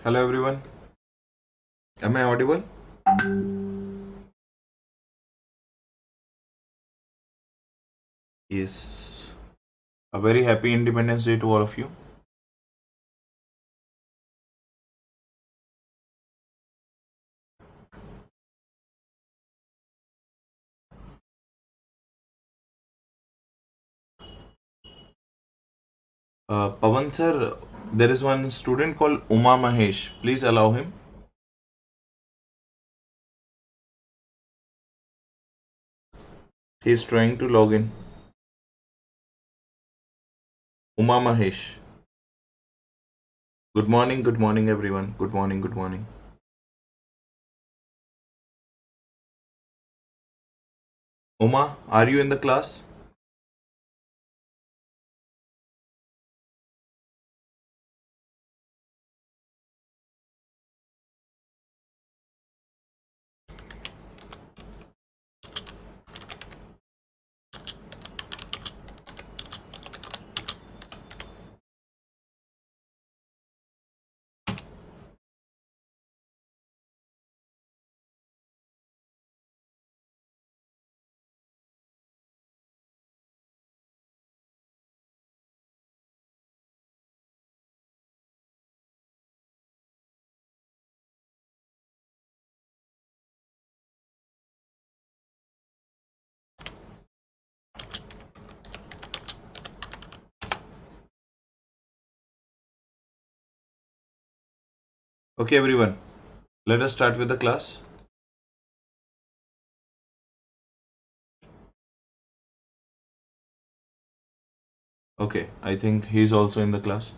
Hello everyone. Am I audible? Yes. A very happy Independence Day to all of you. Pawan sir, there is one student called Uma Mahesh. Please allow him. He is trying to log in. Uma Mahesh. Good morning everyone. Good morning, good morning. Uma, are you in the class? Okay everyone. Let us start with the class. Okay, I think he is also in the class.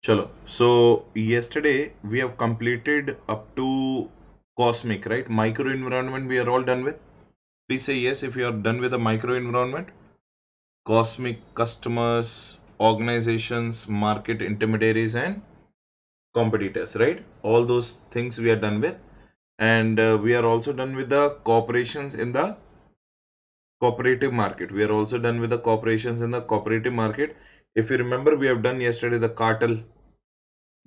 Chalo. So yesterday we have completed up to cosmic, right? Micro environment we are all done with. Please say yes if you are done with the micro environment. Cosmic customers, organizations, market intermediaries, and competitors, right? All those things we are done with. And we are also done with the corporations in the cooperative market. We are also done with the corporations in the cooperative market. If you remember, we have done yesterday the cartel.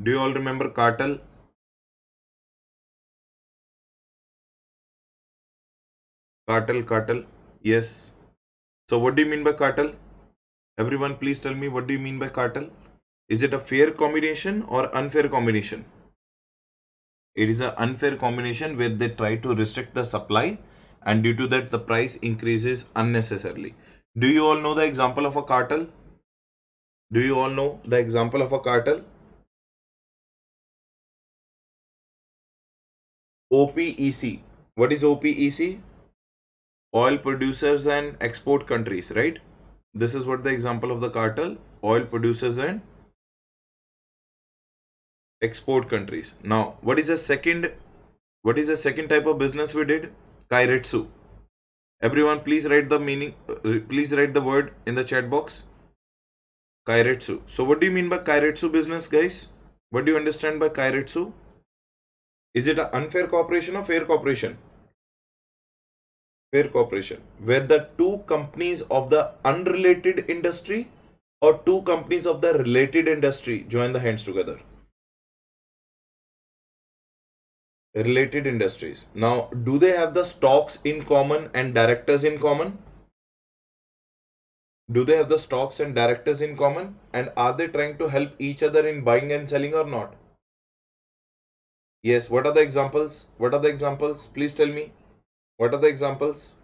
Do you all remember cartel? Cartel. Yes. So, what do you mean by cartel? Everyone, please tell me what do you mean by cartel? Is it a fair combination or unfair combination? It is an unfair combination where they try to restrict the supply and due to that the price increases unnecessarily. Do you all know the example of a cartel? Do you all know the example of a cartel? OPEC. What is OPEC? Oil producers and export countries, right? This is what the example of the cartel, oil producers and export countries. Now, what is the second type of business we did? Kairetsu. Everyone please write the meaning please write the word in the chat box. Kairetsu. So what do you mean by Kairetsu business, guys? What do you understand by Kairetsu? Is it an unfair cooperation or fair cooperation? Fair cooperation. Where the two companies of the unrelated industry or two companies of the related industry join the hands together. Related industries. Now, do they have the stocks in common and directors in common? Do they have the stocks and directors in common? And are they trying to help each other in buying and selling or not? Yes, what are the examples? What are the examples? Please tell me. What are the examples?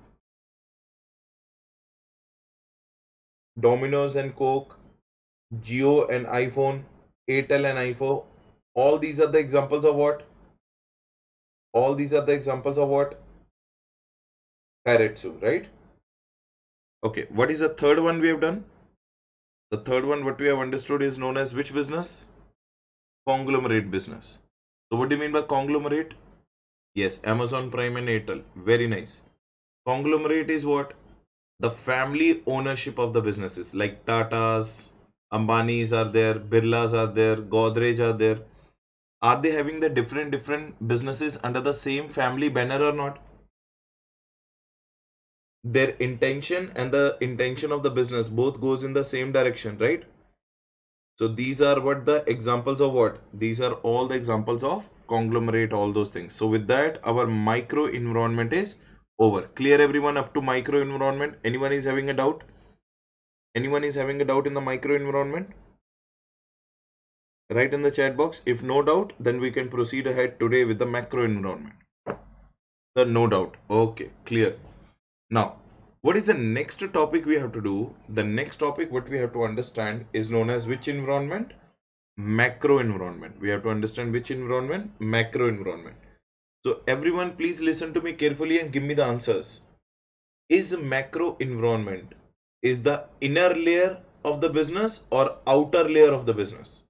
Domino's and Coke, Geo and iPhone, Airtel and iPhone. All these are the examples of what? All these are the examples of what? Kairetsu, right? Okay, what is the third one we have done? The third one, what we have understood, is known as which business? Conglomerate business. So, what do you mean by conglomerate? Yes, Amazon Prime and Airtel. Very nice. Conglomerate is what? The family ownership of the businesses like Tata's, Ambani's are there, Birla's are there, Godrej are there. Are they having the different businesses under the same family banner or not? Their intention and the intention of the business both goes in the same direction, right? So these are what the examples of what? These are all the examples of conglomerate, all those things. So with that, our micro environment is over. Clear everyone up to micro environment? Anyone is having a doubt? Anyone is having a doubt in the micro environment? Write in the chat box. If no doubt, then we can proceed ahead today with the macro environment. The no doubt. Okay, clear. Now, what is the next topic we have to do? The next topic what we have to understand is known as which environment? Macro environment. We have to understand which environment? Macro environment. So everyone please listen to me carefully and give me the answers. Is macro environment is the inner layer of the business or outer layer of the business?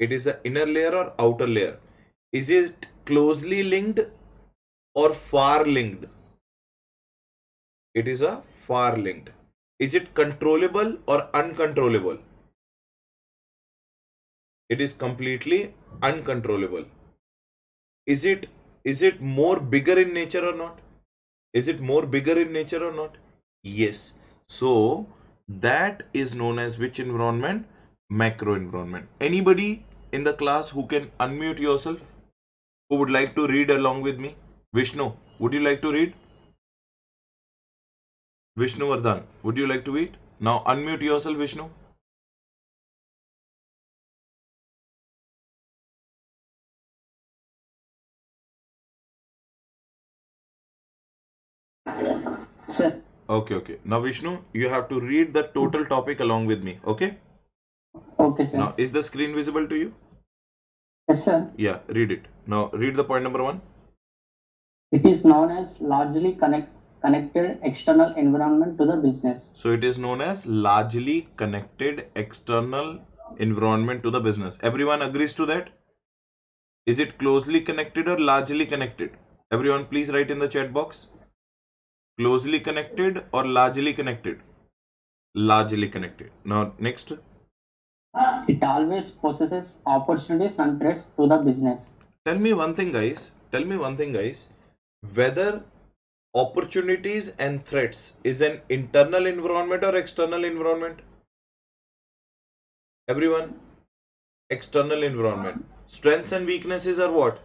It is the inner layer or outer layer? Is it closely linked or far linked? It is a far linked. Is it controllable or uncontrollable? It is completely uncontrollable. Is it more bigger in nature or not? Is it more bigger in nature or not? Yes. So that is known as which environment? Macro environment. Anybody in the class who can unmute yourself, who would like to read along with me? Vishnu, would you like to read? Vishnu Vardhan, would you like to read? Now unmute yourself, Vishnu. Sir. Okay. Now Vishnu, you have to read the total topic along with me. Okay. Okay, sir. Now is the screen visible to you? Yes, sir. Yeah, read it. Now read the point number 1. It is known as largely connected external environment to the business. So it is known as largely connected external environment to the business. Everyone agrees to that? Is it closely connected or largely connected? Everyone please write in the chat box. Closely connected or largely connected? Largely connected. Now next. It always possesses opportunities and threats to the business. Tell me one thing guys. Whether opportunities and threats is an internal environment or external environment? Everyone, external environment. Strengths and weaknesses are what?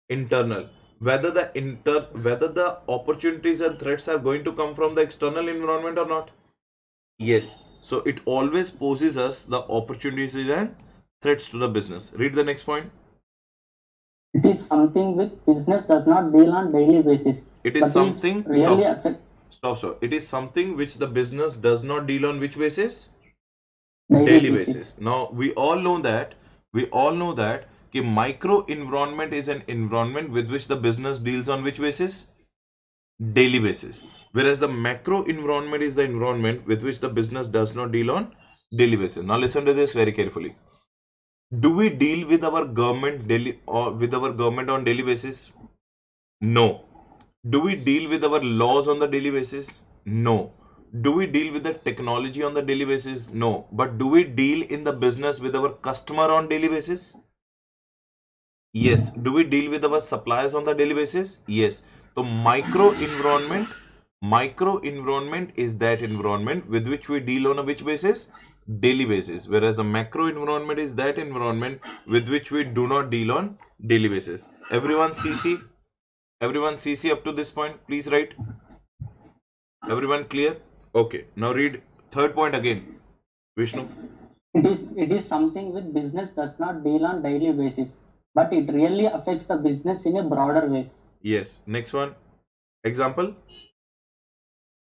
Internal. Whether the opportunities and threats are going to come from the external environment or not? Yes. So it always poses us the opportunities and threats to the business. Read the next point. It is something which business does not deal on daily basis. It is something. Really Stop. It is something which the business does not deal on which basis? Daily basis. Now we all know that कि micro environment is an environment with which the business deals on which basis? Daily basis. Whereas the macro environment is the environment with which the business does not deal on daily basis. Now listen to this very carefully. Do we deal with our government on daily basis? No. Do we deal with our laws on the daily basis? No. Do we deal with the technology on the daily basis? No. But do we deal in the business with our customer on daily basis? Yes. Do we deal with our suppliers on the daily basis? Yes. So micro environment is that environment with which we deal on a which basis? Daily basis. Whereas a macro environment is that environment with which we do not deal on daily basis. Everyone CC up to this point, please write. Everyone clear? Okay. Now read third point again. Vishnu. It is something which business does not deal on daily basis, but it really affects the business in a broader ways. Yes. Next one. Example.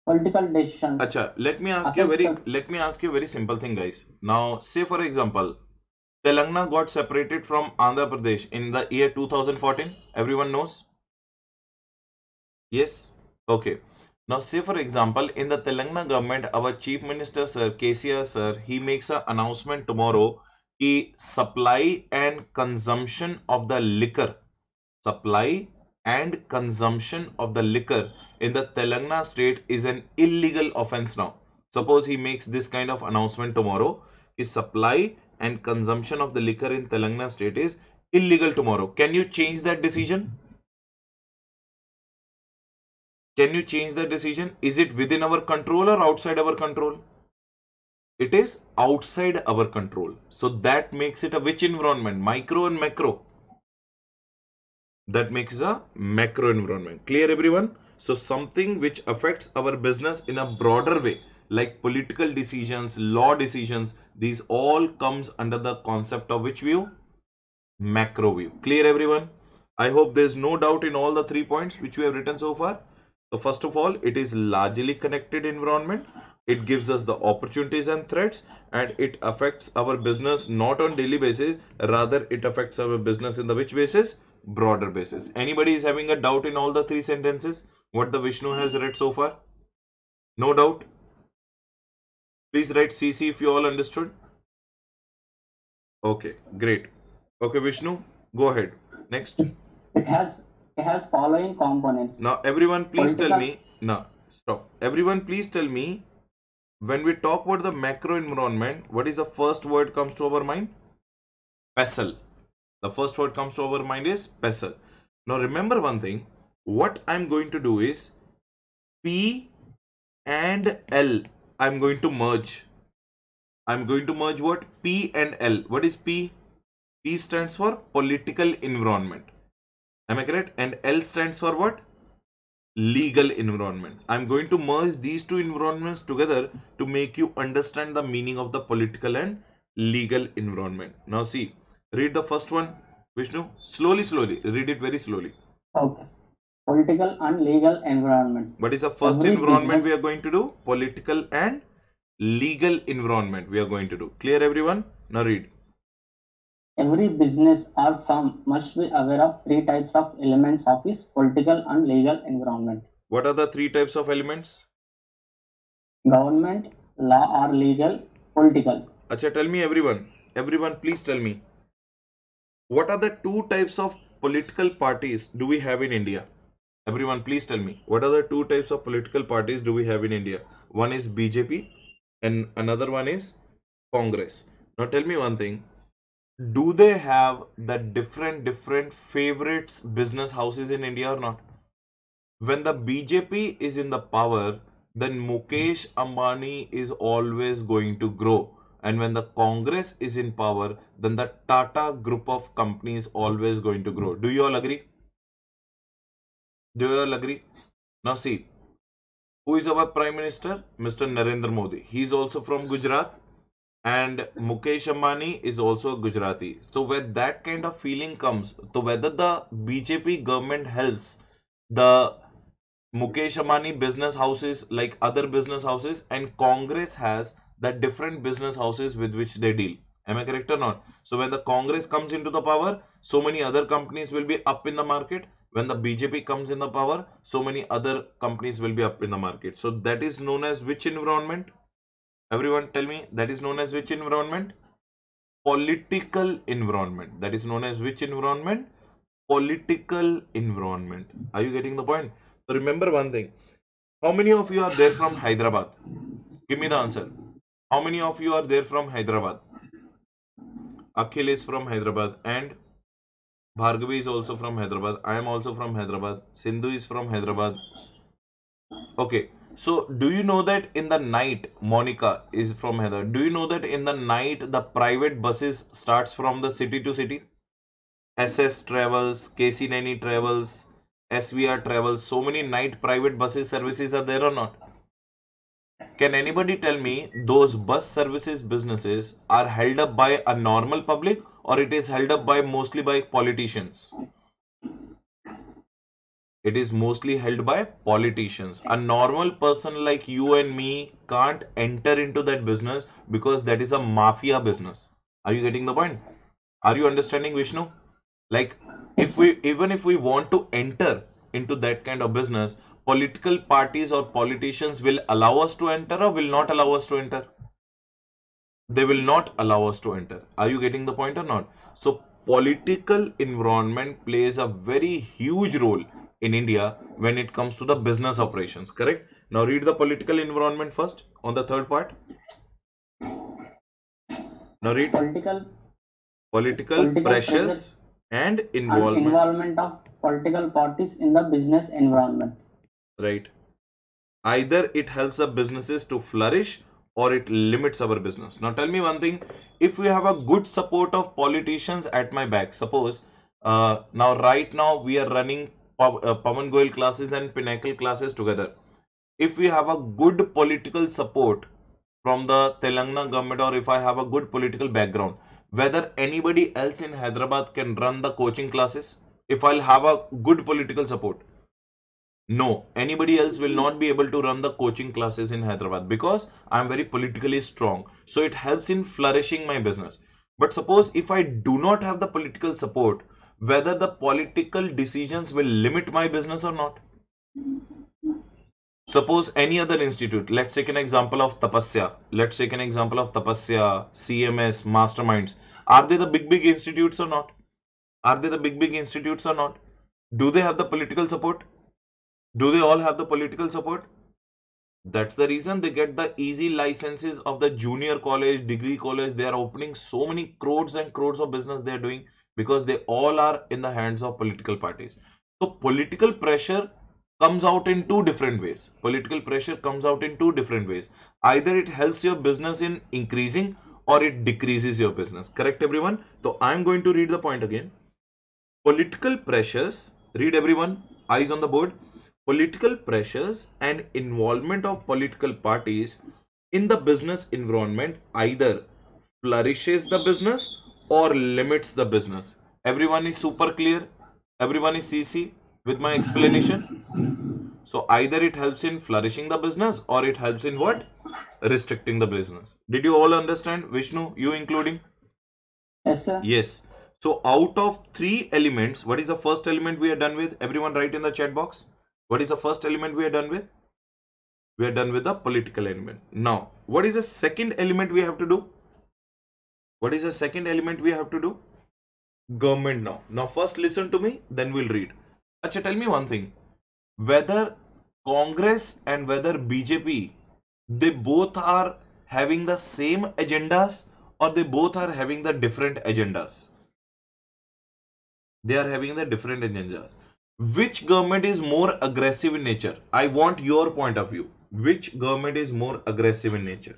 Political decisions. Acha, let me ask you a very simple thing, guys. Now, say for example, Telangana got separated from Andhra Pradesh in the year 2014. Everyone knows? Yes? Okay. Now, say for example, in the Telangana government, our Chief Minister, Sir, KCR, Sir, he makes an announcement tomorrow कि supply and consumption of the liquor in the Telangana state is an illegal offense now. Suppose he makes this kind of announcement tomorrow, his supply and consumption of the liquor in Telangana state is illegal tomorrow. Can you change that decision? Is it within our control or outside our control? It is outside our control. So that makes it a which environment? Micro and macro. That makes a macro environment. Clear, everyone? So something which affects our business in a broader way, like political decisions, law decisions, these all comes under the concept of which view? Macro view. Clear, everyone? I hope there's no doubt in all the 3 points which we have written so far. So first of all, it is largely connected environment. It gives us the opportunities and threats, and it affects our business not on daily basis, rather it affects our business in the which basis? Broader basis. Anybody is having a doubt in all the 3 sentences what the Vishnu has read so far? No doubt? Please write CC if you all understood. Okay, great. Okay, Vishnu, go ahead. Next. It has following components. Now, everyone, please tell Political. me. Now, stop. Everyone, please tell me. When we talk about the macro environment, what is the first word comes to our mind? PESEL. The first word comes to our mind is PESEL. Now, remember one thing. What I'm going to do is P and L. I'm going to merge. I'm going to merge what? P and L. What is P? P stands for political environment. Am I correct? And L stands for what? Legal environment. I'm going to merge these two environments together to make you understand the meaning of the political and legal environment. Now see, read the first one, Vishnu. Slowly, read it very slowly. Okay. Political and legal environment. What is the first Every environment we business are going to do? Political and legal environment we are going to do. Clear, everyone? Now read. Every business or firm must be aware of 3 types of elements of its political and legal environment. What are the 3 types of elements? Government, law or legal, political. Acha, tell me, everyone. Everyone, please tell me. What are the 2 types of political parties do we have in India? Everyone, please tell me. What are the 2 types of political parties do we have in India? One is BJP and another one is Congress. Now tell me one thing. Do they have the different favorites business houses in India or not? When the BJP is in the power, then Mukesh Ambani is always going to grow. And when the Congress is in power, then the Tata group of companies always going to grow. Do you all agree? Do you all agree? Now see, who is our Prime Minister? Mr. Narendra Modi. He is also from Gujarat, and Mukesh Ambani is also Gujarati. So when that kind of feeling comes, so whether the BJP government helps the Mukesh Ambani business houses like other business houses, and Congress has the different business houses with which they deal. Am I correct or not? So when the Congress comes into the power, so many other companies will be up in the market. When the BJP comes in the power, so many other companies will be up in the market. So that is known as which environment? Everyone tell me, that is known as which environment? Political environment. That is known as which environment? Political environment. Are you getting the point? So remember one thing. How many of you are there from Hyderabad? Give me the answer. How many of you are there from Hyderabad? Akhil is from Hyderabad and Bhargavi is also from Hyderabad. I am also from Hyderabad. Sindhu is from Hyderabad. Okay. So do you know that in the night, Monica is from Hyderabad. Do you know that in the night the private buses starts from the city to city? SS Travels, KC Naini Travels, SVR Travels. So many night private buses services are there or not? Can anybody tell me those bus services businesses are held up by a normal public, or it is held up by mostly by politicians? It is mostly held by politicians. A normal person like you and me can't enter into that business because that is a mafia business. Are you getting the point? Are you understanding, Vishnu? Like, Yes, even if we want to enter into that kind of business, political parties or politicians will allow us to enter or will not allow us to enter? They will not allow us to enter. Are you getting the point or not? So political environment plays a very huge role in India when it comes to the business operations. Correct? Now read the political environment first on the third part. Now read political political political pressures pressures and and involvement. involvement of political parties in the business environment. Right. Either it helps the businesses to flourish or it limits our business? Now tell me one thing. If we have a good support of politicians at my back, suppose now right now we are running Pawan Goyal classes and Pinnacle classes together. If we have a good political support from the Telangana government, or if I have a good political background, whether anybody else in Hyderabad can run the coaching classes if I'll have a good political support. No, anybody else will not be able to run the coaching classes in Hyderabad because I'm very politically strong. So it helps in flourishing my business. But suppose if I do not have the political support, whether the political decisions will limit my business or not. Suppose any other institute, let's take an example of Tapasya. Let's take an example of Tapasya, CMS, Masterminds. Are they the big institutes or not? Are they the big institutes or not? Do they have the political support? Do they all have the political support? That's the reason they get the easy licenses of the junior college, degree college. They are opening so many crores and crores of business they are doing because they all are in the hands of political parties. So political pressure comes out in two different ways. Political pressure comes out in two different ways. Either it helps your business in increasing or it decreases your business. Correct, everyone? So I'm going to read the point again. Political pressures, read everyone, eyes on the board. Political pressures and involvement of political parties in the business environment either flourishes the business or limits the business. Everyone is super clear? Everyone is CC with my explanation? So either it helps in flourishing the business or it helps in what? Restricting the business. Did you all understand? Vishnu, you including? Yes, sir. Yes. So out of three elements, what is the first element we are done with? Everyone write in the chat box. What is the first element we are done with? We are done with the political element. Now, what is the second element we have to do? What is the second element we have to do? Government now. Now first listen to me, then we'll read. Acha, tell me one thing. Whether Congress and whether BJP, they both are having the same agendas or they both are having the different agendas? They are having the different agendas. Which government is more aggressive in nature? I want your point of view. Which government is more aggressive in nature?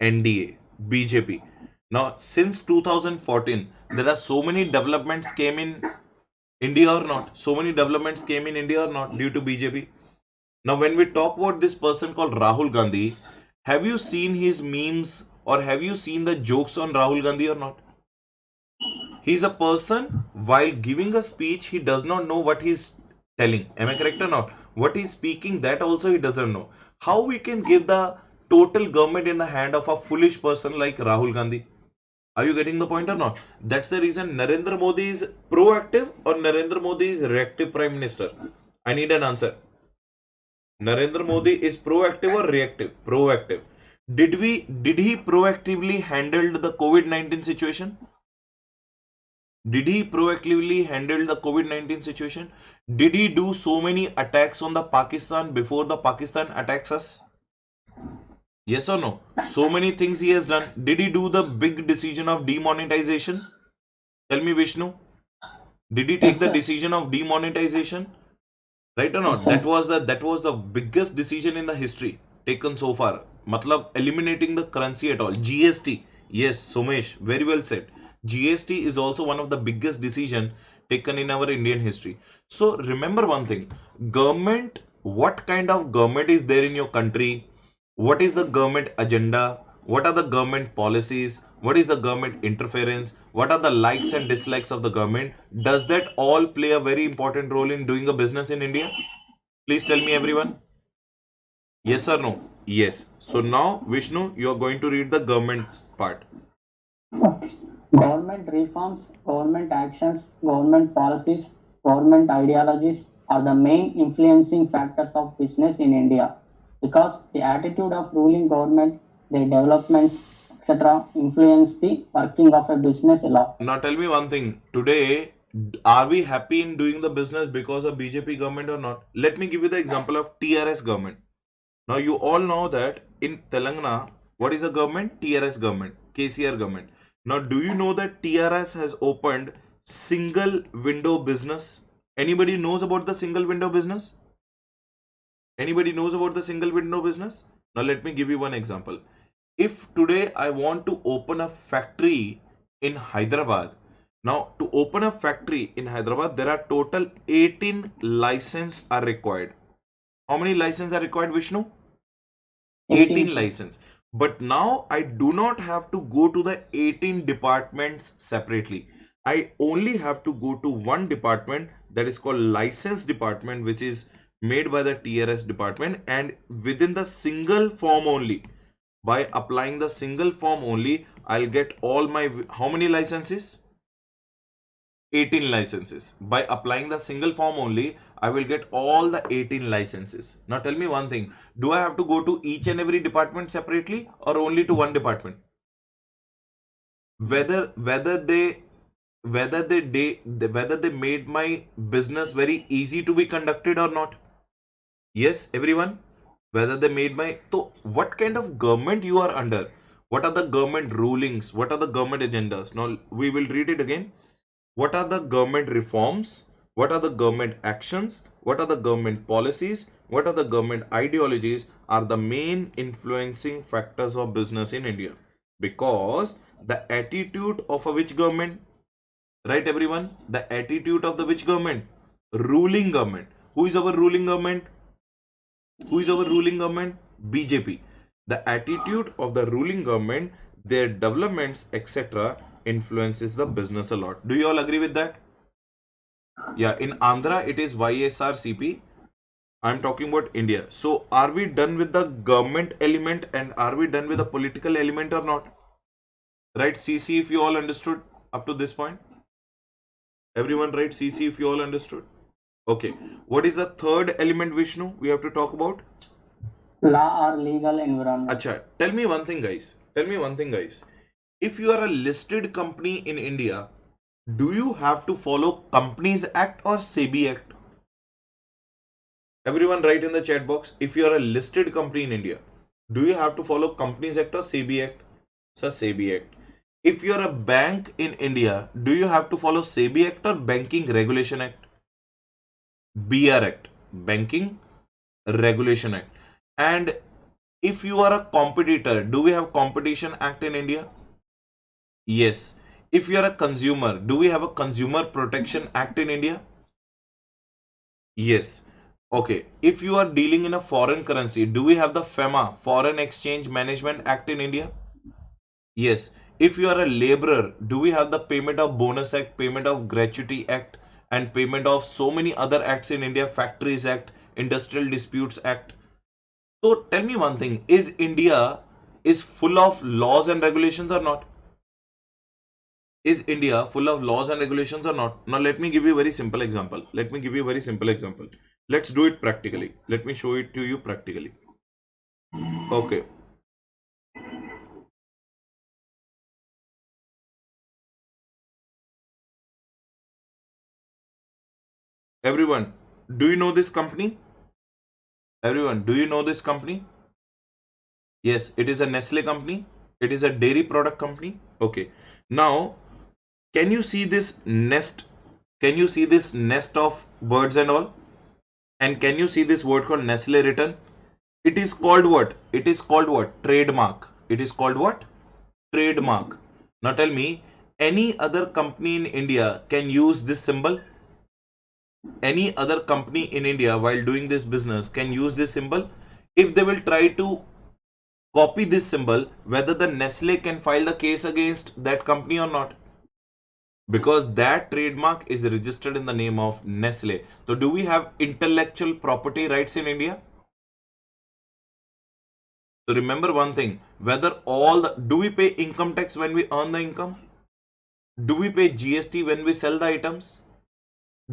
NDA, BJP. Now, since 2014, there are so many developments came in India or not? So many developments came in India or not due to BJP? Now, when we talk about this person called Rahul Gandhi, have you seen his memes or have you seen the jokes on Rahul Gandhi or not? He's a person, while giving a speech, he does not know what he's telling. Am I correct or not? What he's speaking, that also he doesn't know. How we can give the total government in the hand of a foolish person like Rahul Gandhi? Are you getting the point or not? That's the reason Narendra Modi is proactive or Narendra Modi is reactive Prime Minister. I need an answer. Narendra Modi is proactive or reactive? Proactive. Did he proactively handle the COVID-19 situation? Did he proactively handle the COVID-19 situation? Did he do so many attacks on the Pakistan before the Pakistan attacks us? Yes or no? So many things he has done. Did he do the big decision of demonetization? Tell me, Vishnu. Did he take Yes, the sir. decision of demonetization? Right or not? Yes, sir. That was the biggest decision in the history taken so far. Matlab eliminating the currency at all. GST. Yes, Somesh, very well said. GST is also one of the biggest decision taken in our Indian history. So remember one thing. Government, what kind of government is there in your country? What is the government agenda? What are the government policies? What is the government interference? What are the likes and dislikes of the government? Does that all play a very important role in doing a business in India? Please tell me, everyone. Yes or no? Yes. So now, Vishnu, you are going to read the government part. Government reforms, government actions, government policies, government ideologies are the main influencing factors of business in India because the attitude of ruling government, their developments, etc., influence the working of a business a lot. Now tell me one thing. Today, are we happy in doing the business because of BJP government or not? Let me give you the example of TRS government. Now you all know that in Telangana, what is the government? TRS government, KCR government. Now do you know that TRS has opened single window business? Anybody knows about the single window business? Anybody knows about the single window business? Now let me give you one example. If today I want to open a factory in Hyderabad, now to open a factory in Hyderabad, there are total 18 licenses are required. How many licenses are required, Vishnu? 18 sir. license. But now I do not have to go to the 18 departments separately. I only have to go to one department, that is called license department, which is made by the TRS department, and within the single form only, by applying the single form only, I'll get all my, how many licenses? 18 licenses. By applying the single form only, I will get all the 18 licenses. Now tell me one thing. Do I have to go to each and every department separately or only to one department? Whether they made my business very easy to be conducted or not? Yes, everyone. Whether they made my, so what kind of government you are under? What are the government rulings? What are the government agendas? Now we will read it again. What are the government reforms? What are the government actions? What are the government policies? What are the government ideologies are the main influencing factors of business in India? Because the attitude of a which government, right everyone? The attitude of the which government? Ruling government. Who is our ruling government? Who is our ruling government? BJP. The attitude of the ruling government, their developments, etc., influences the business a lot. Do you all agree with that? Yeah, in Andhra it is YSRCP. I'm talking about India. So are we done with the government element and are we done with the political element or not? Right, CC, if you all understood up to this point. Everyone write CC if you all understood. Okay. What is the third element, Vishnu, we have to talk about? Law or legal environment. Acha, tell me one thing, guys. Tell me one thing, guys. If you are a listed company in India, do you have to follow Companies Act or SEBI Act? Everyone write in the chat box, if you are a listed company in India, do you have to follow Companies Act or SEBI Act? Sir, SEBI Act. If you are a bank in India, do you have to follow SEBI Act or Banking Regulation Act? BR Act, Banking Regulation Act. And if you are a competitor, do we have Competition Act in India? Yes. If you are a consumer, do we have a Consumer Protection Act in India? Yes. Okay. If you are dealing in a foreign currency, do we have the FEMA, Foreign Exchange Management Act in India? Yes. If you are a laborer, do we have the Payment of Bonus Act, Payment of Gratuity Act, and payment of so many other acts in India, Factories Act, Industrial Disputes Act? So tell me one thing, is India is full of laws and regulations or not? Is India full of laws and regulations or not? Now let me give you a very simple example. Let me give you a very simple example. Let's do it practically. Let me show it to you practically. Okay. Everyone, do you know this company? Everyone, do you know this company? Yes, it is a Nestle company. It is a dairy product company. Okay. Now, can you see this nest? Can you see this nest of birds and all? And can you see this word called Nestle written? It is called what? It is called what? Trademark. It is called what? Trademark. Now tell me, any other company in India can use this symbol? Any other company in India while doing this business can use this symbol? If they will try to copy this symbol, whether the Nestle can file the case against that company or not? Because that trademark is registered in the name of Nestle. So do we have intellectual property rights in India? So remember one thing, whether do we pay income tax when we earn the income? Do we pay GST when we sell the items?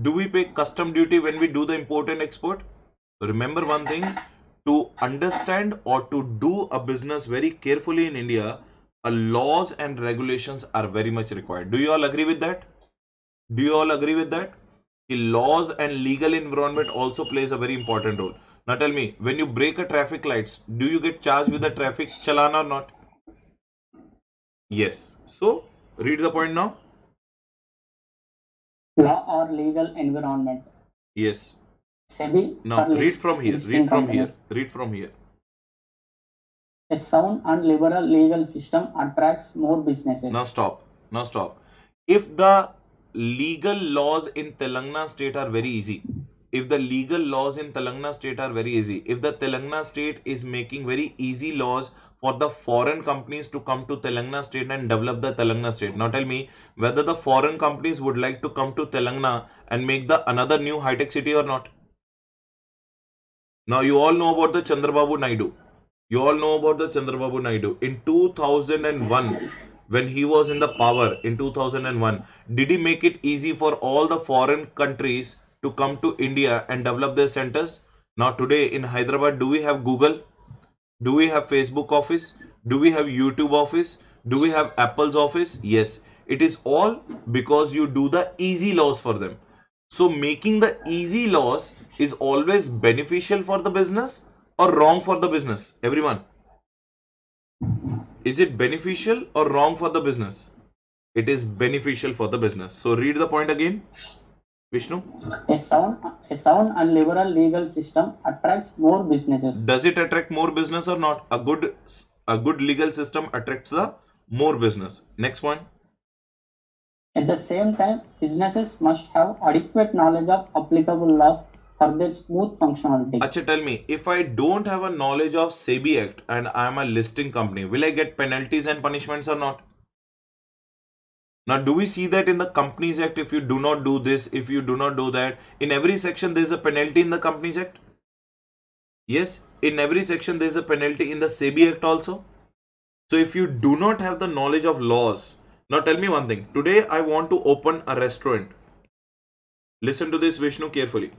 Do we pay custom duty when we do the import and export? So remember one thing, to understand or to do a business very carefully in India, laws and regulations are very much required. Do you all agree with that? Do you all agree with that? The laws and legal environment also plays a very important role. Now tell me, when you break a traffic lights, do you get charged with a traffic challan or not? Yes. So read the point now. Law or legal environment. Yes. SEBI Now for read from here. Read listing from here. companies. Read from here. A sound and liberal legal system attracts more businesses. Now stop. Now stop. If the legal laws in Telangana state are very easy, if the legal laws in Telangana state are very easy, if the Telangana state is making very easy laws for the foreign companies to come to Telangana state and develop the Telangana state. Now tell me whether the foreign companies would like to come to Telangana and make the another new high-tech city or not. Now you all know about the Chandrababu Naidu. You all know about the Chandrababu Naidu. In 2001, when he was in the power in 2001, did he make it easy for all the foreign countries to come to India and develop their centers? Now today in Hyderabad, do we have Google? Do we have Facebook office? Do we have YouTube office? Do we have Apple's office? Yes. It is all because you do the easy laws for them. So making the easy laws is always beneficial for the business or wrong for the business? Everyone. Is it beneficial or wrong for the business? It is beneficial for the business. So read the point again, Vishnu. A sound and liberal legal system attracts more businesses. Does it attract more business or not? A good legal system attracts the more business. Next one. At the same time, businesses must have adequate knowledge of applicable laws for their smooth functionality. Acha, tell me, if I don't have a knowledge of SEBI Act and I am a listing company, will I get penalties and punishments or not? Now, do we see that in the Companies Act? If you do not do this, if you do not do that, in every section there is a penalty in the Companies Act. Yes, in every section there is a penalty in the SEBI Act also. So if you do not have the knowledge of laws, now tell me one thing. Today I want to open a restaurant. Listen to this, Vishnu, carefully.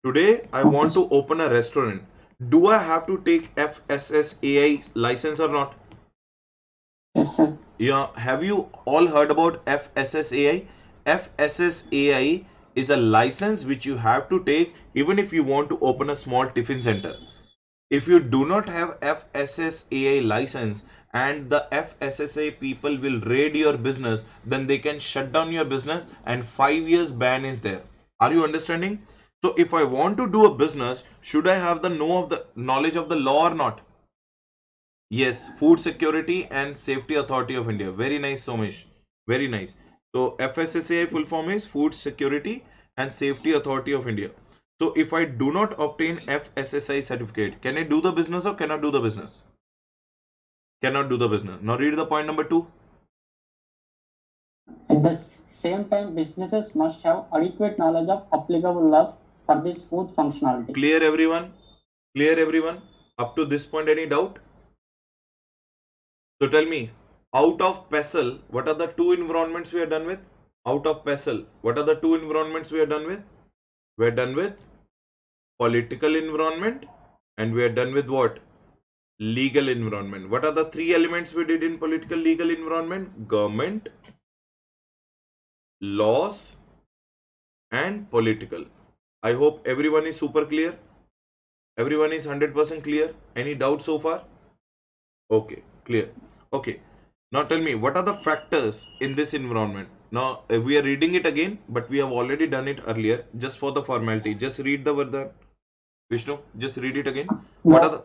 Today I want to open a restaurant. Do I have to take FSSAI license or not? Yes, sir. Yeah, have you all heard about FSSAI? FSSAI is a license which you have to take even if you want to open a small tiffin center. If you do not have FSSAI license and the FSSAI people will raid your business, then they can shut down your business and 5 years ban is there. Are you understanding? So if I want to do a business, should I have the knowledge of the law or not? Yes, Food Security and Safety Authority of India. Very nice, Somesh. Very nice. So FSSAI full form is Food Security and Safety Authority of India. So if I do not obtain FSSAI certificate, can I do the business or cannot do the business? Cannot do the business. Now read the point number 2. At the same time, businesses must have adequate knowledge of applicable laws for their smooth functionality. Clear everyone? Clear everyone? Up to this point, any doubt? So tell me, out of PESEL, what are the two environments we are done with? Out of PESEL, what are the two environments we are done with? We are done with political environment and we are done with what? Legal environment. What are the three elements we did in political legal environment? Government, laws and political. I hope everyone is super clear. Everyone is 100% clear. Any doubt so far? Okay, clear. Okay. Now tell me, what are the factors in this environment? Now, we are reading it again, but we have already done it earlier, just for the formality. Just read the Vardhan. Vishnu, just read it again. What are the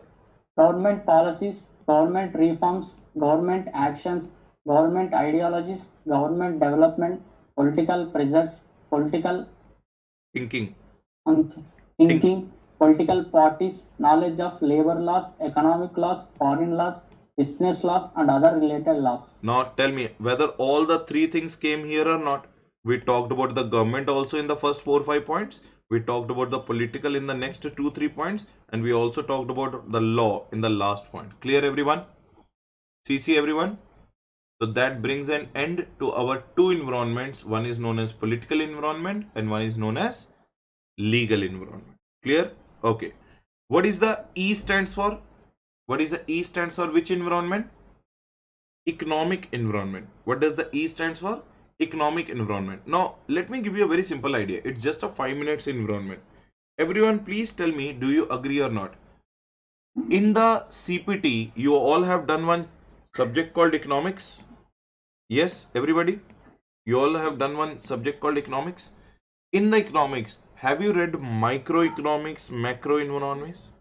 government policies, government reforms, government actions, government ideologies, government development, political pressures, political thinking? thinking, political parties, knowledge of labor laws, economic laws, foreign laws, business laws, and other related laws. Now tell me whether all the three things came here or not. We talked about the government also in the first 4-5 points. We talked about the political in the next 2-3 points, and we also talked about the law in the last point. Clear everyone? CC everyone? So that brings an end to our two environments. One is known as political environment and one is known as legal environment. Clear? Okay. What is the E stands for? What is the E stands for which environment? Economic environment. What does the E stands for? Economic environment. Now, let me give you a very simple idea. It's just a 5 minutes environment. Everyone, please tell me, do you agree or not? In the CPT, you all have done one subject called economics. Yes, everybody? You all have done one subject called economics. In the economics, have you read microeconomics, macroeconomics?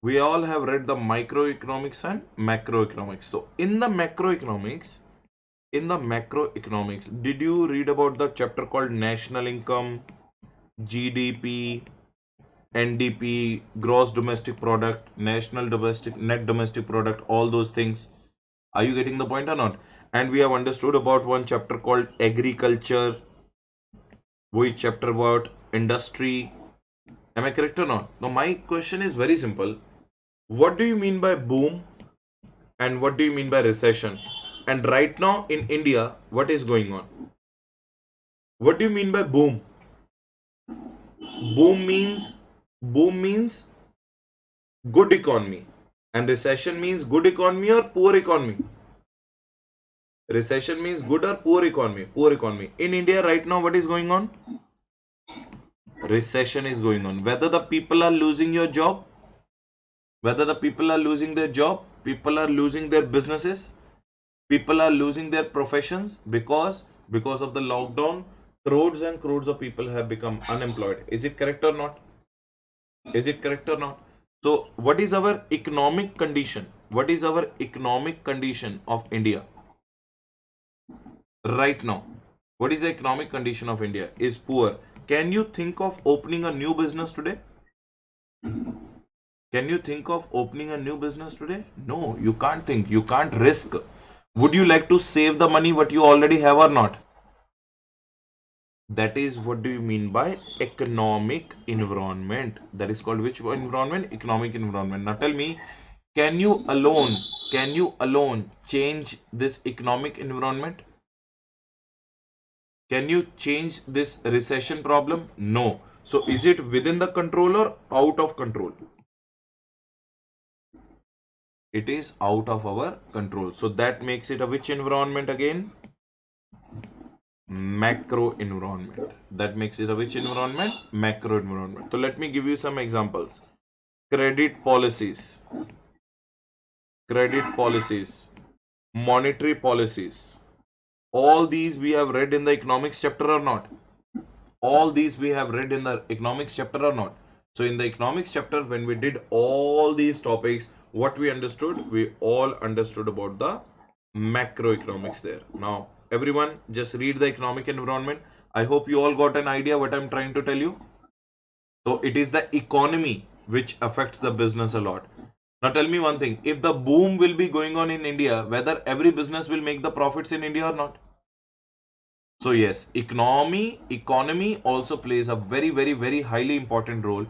We all have read the microeconomics and macroeconomics. So in the macroeconomics, did you read about the chapter called national income, GDP, NDP, gross domestic product, national domestic, net domestic product, all those things? Are you getting the point or not? And we have understood about one chapter called agriculture, which chapter about industry. Am I correct or not? Now my question is very simple. What do you mean by boom and what do you mean by recession? And right now in India, what is going on? What do you mean by boom? Boom means good economy, and recession means good economy or poor economy. Recession means good or poor economy. Poor economy. In India right now, what is going on? Recession is going on. Whether the people are losing your job, whether the people are losing their job, people are losing their businesses, people are losing their professions because of the lockdown, crores and crores of people have become unemployed. Is it correct or not? Is it correct or not? So what is our economic condition? What is our economic condition of India right now? What is the economic condition of India? Is poor. Can you think of opening a new business today? Can you think of opening a new business today? No, you can't think. You can't risk. Would you like to save the money what you already have or not? That is, what do you mean by economic environment? That is called which environment? Economic environment. Now tell me, can you alone change this economic environment? Can you change this recession problem? No. So is it within the control or out of control? It is out of our control. So that makes it a which environment again? Macro environment. That makes it a which environment? Macro environment. So let me give you some examples. Credit policies, monetary policies. All these we have read in the economics chapter or not? All these we have read in the economics chapter or not? So in the economics chapter, when we did all these topics, what we understood? We all understood about the macroeconomics there. Now, everyone just read the economic environment. I hope you all got an idea what I'm trying to tell you. So it is the economy which affects the business a lot. Now tell me one thing, if the boom will be going on in India, whether every business will make the profits in India or not? So yes, economy also plays a very highly important role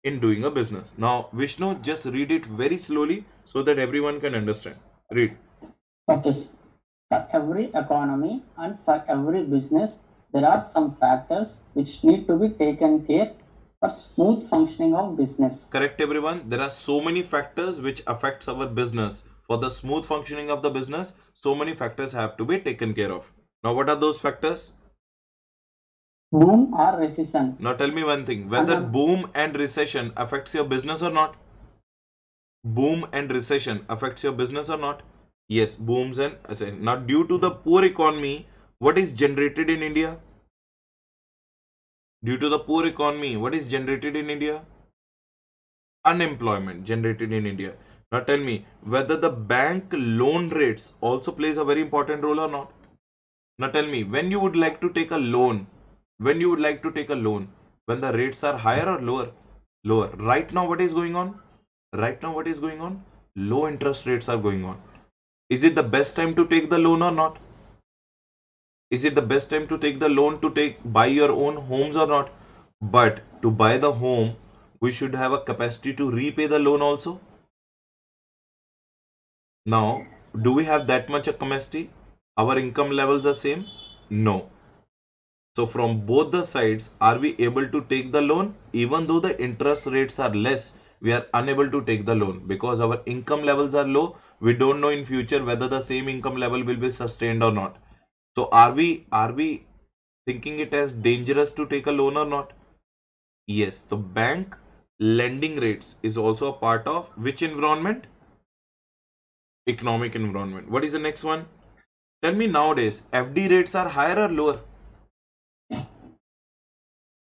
in doing a business. Now Vishnu, just read it very slowly so that everyone can understand. Read. Okay. For every economy and for every business, there are some factors which need to be taken care for smooth functioning of business. Correct everyone. There are so many factors which affects our business. For the smooth functioning of the business, so many factors have to be taken care of. Now what are those factors? Boom or recession. Now tell me one thing, whether boom and recession affects your business or not? Boom and recession affects your business or not? Yes, booms and recession. Now due to the poor economy, what is generated in India? Due to the poor economy, what is generated in India? Unemployment generated in India. Now tell me whether the bank loan rates also plays a very important role or not? Now tell me, when you would like to take a loan, when the rates are higher or lower? Lower. Right now what is going on? Low interest rates are going on. Is it the best time to take the loan or not? Is it the best time to take the loan to buy your own homes or not? But to buy the home, we should have a capacity to repay the loan also. Now, do we have that much of capacity? Our income levels are same? No. So from both the sides, are we able to take the loan? Even though the interest rates are less, we are unable to take the loan because our income levels are low. We don't know in future whether the same income level will be sustained or not. So are we thinking it as dangerous to take a loan or not? Yes, the bank lending rates is also a part of which environment? Economic environment. What is the next one? Tell me nowadays, FD rates are higher or lower?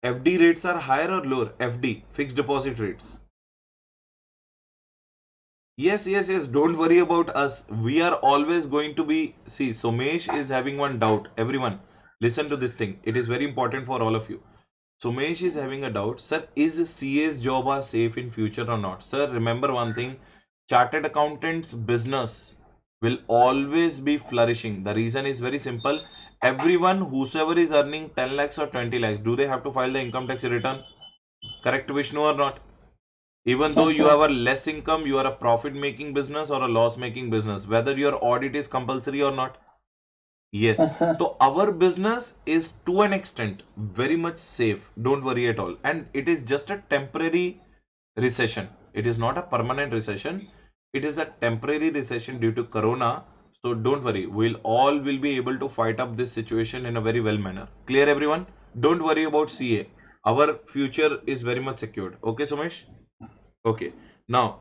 FD rates are higher or lower? FD, fixed deposit rates. Yes, yes, yes. Don't worry about us. We are always going to be. See, Somesh is having one doubt. Everyone, listen to this thing. It is very important for all of you. Somesh is having a doubt. Sir, is CA's job are safe in future or not? Sir, remember one thing. Chartered accountants business will always be flourishing. The reason is very simple. Everyone, whosoever is earning 10 lakhs or 20 lakhs, do they have to file the income tax return? Correct, Vishnu, or not? Even though Yes, you sir. have a less income, you are a profit making business or a loss making business, whether your audit is compulsory or not. Yes. Yes, sir. So our business is to an extent very much safe. Don't worry at all. And it is just a temporary recession. It is not a permanent recession. It is a temporary recession due to corona. So don't worry. We'll all will be able to fight up this situation in a very well manner. Clear everyone? Don't worry about CA. Our future is very much secured. Okay, Somesh? Okay. Now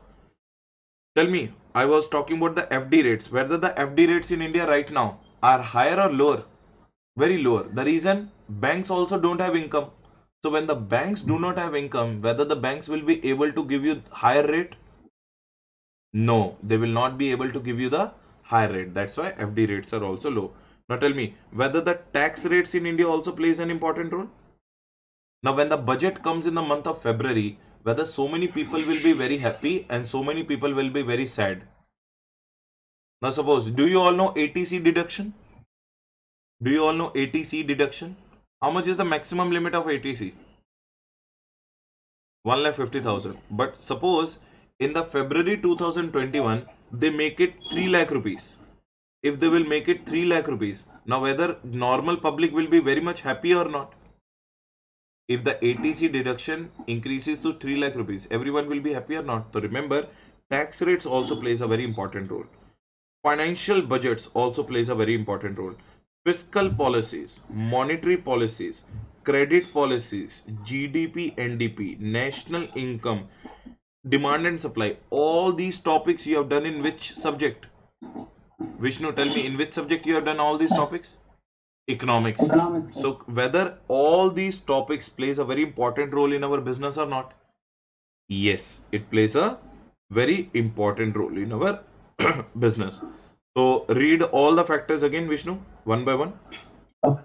tell me, I was talking about the FD rates. Whether the FD rates in India right now are higher or lower? Very lower. The reason banks also don't have income. So when the banks do not have income, whether the banks will be able to give you higher rate? No, they will not be able to give you the higher rate. That's why FD rates are also low. Now tell me whether the tax rates in India also plays an important role. Now when the budget comes in the month of February, whether so many people will be very happy and so many people will be very sad. Now suppose, do you all know ATC deduction? Do you all know ATC deduction? How much is the maximum limit of ATC? 1,50,000. But suppose in the February 2021 they make it 3 lakh rupees. If they will make it 3 lakh rupees, now whether normal public will be very much happy or not? If the ATC deduction increases to 3 lakh rupees, everyone will be happy or not? So remember, tax rates also plays a very important role. Financial budgets also plays a very important role. Fiscal policies, monetary policies, credit policies, GDP, NDP, national income, demand and supply. All these topics you have done in which subject? Vishnu, tell me in which subject you have done all these Yes. topics? Economics. Economics, sir. So whether all these topics plays a very important role in our business or not? Yes, it plays a very important role in our business. So read all the factors again, Vishnu, one by one. Okay.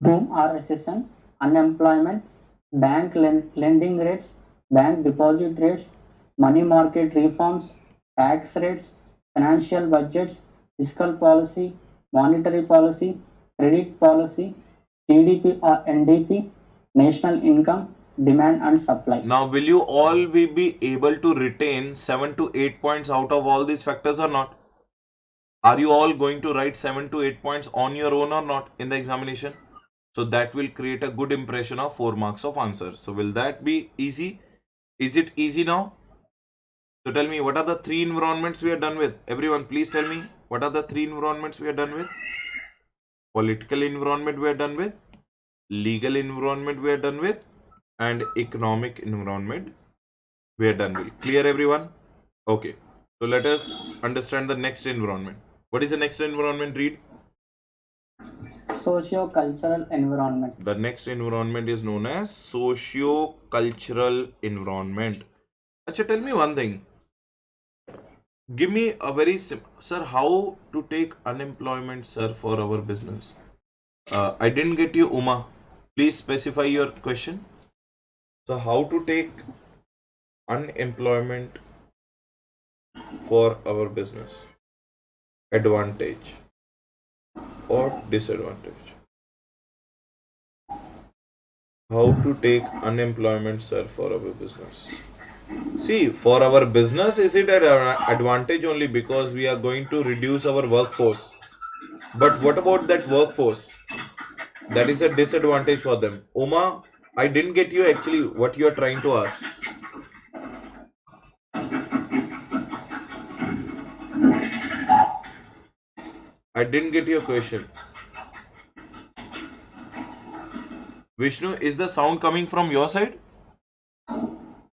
Boom or recession, unemployment, lending rates, bank deposit rates, money market reforms, tax rates, financial budgets, fiscal policy, monetary policy, credit policy, GDP or NDP, national income, demand and supply. Now, will you all be able to retain 7 to 8 points out of all these factors or not? Are you all going to write 7 to 8 points on your own or not in the examination? So that will create a good impression of 4 marks of answer. So will that be easy? Is it easy now? So tell me, what are the 3 environments we are done with? Everyone, please tell me, what are the 3 environments we are done with? Political environment we are done with, legal environment we are done with, and economic environment we are done with. Clear everyone? Okay. So let us understand the next environment. What is the next environment? Read. Socio-cultural environment. The next environment is known as socio-cultural environment. Acha, tell me one thing. Give me a very sir, how to take unemployment, sir, for our business? I didn't get you, Uma. Please specify your question. So, how to take unemployment for our business? Advantage or disadvantage? How to take unemployment, sir, for our business? See, for our business, is it an advantage only because we are going to reduce our workforce? But what about that workforce? That is a disadvantage for them. Uma, I didn't get you actually what you are trying to ask. I didn't get your question. Vishnu, is the sound coming from your side?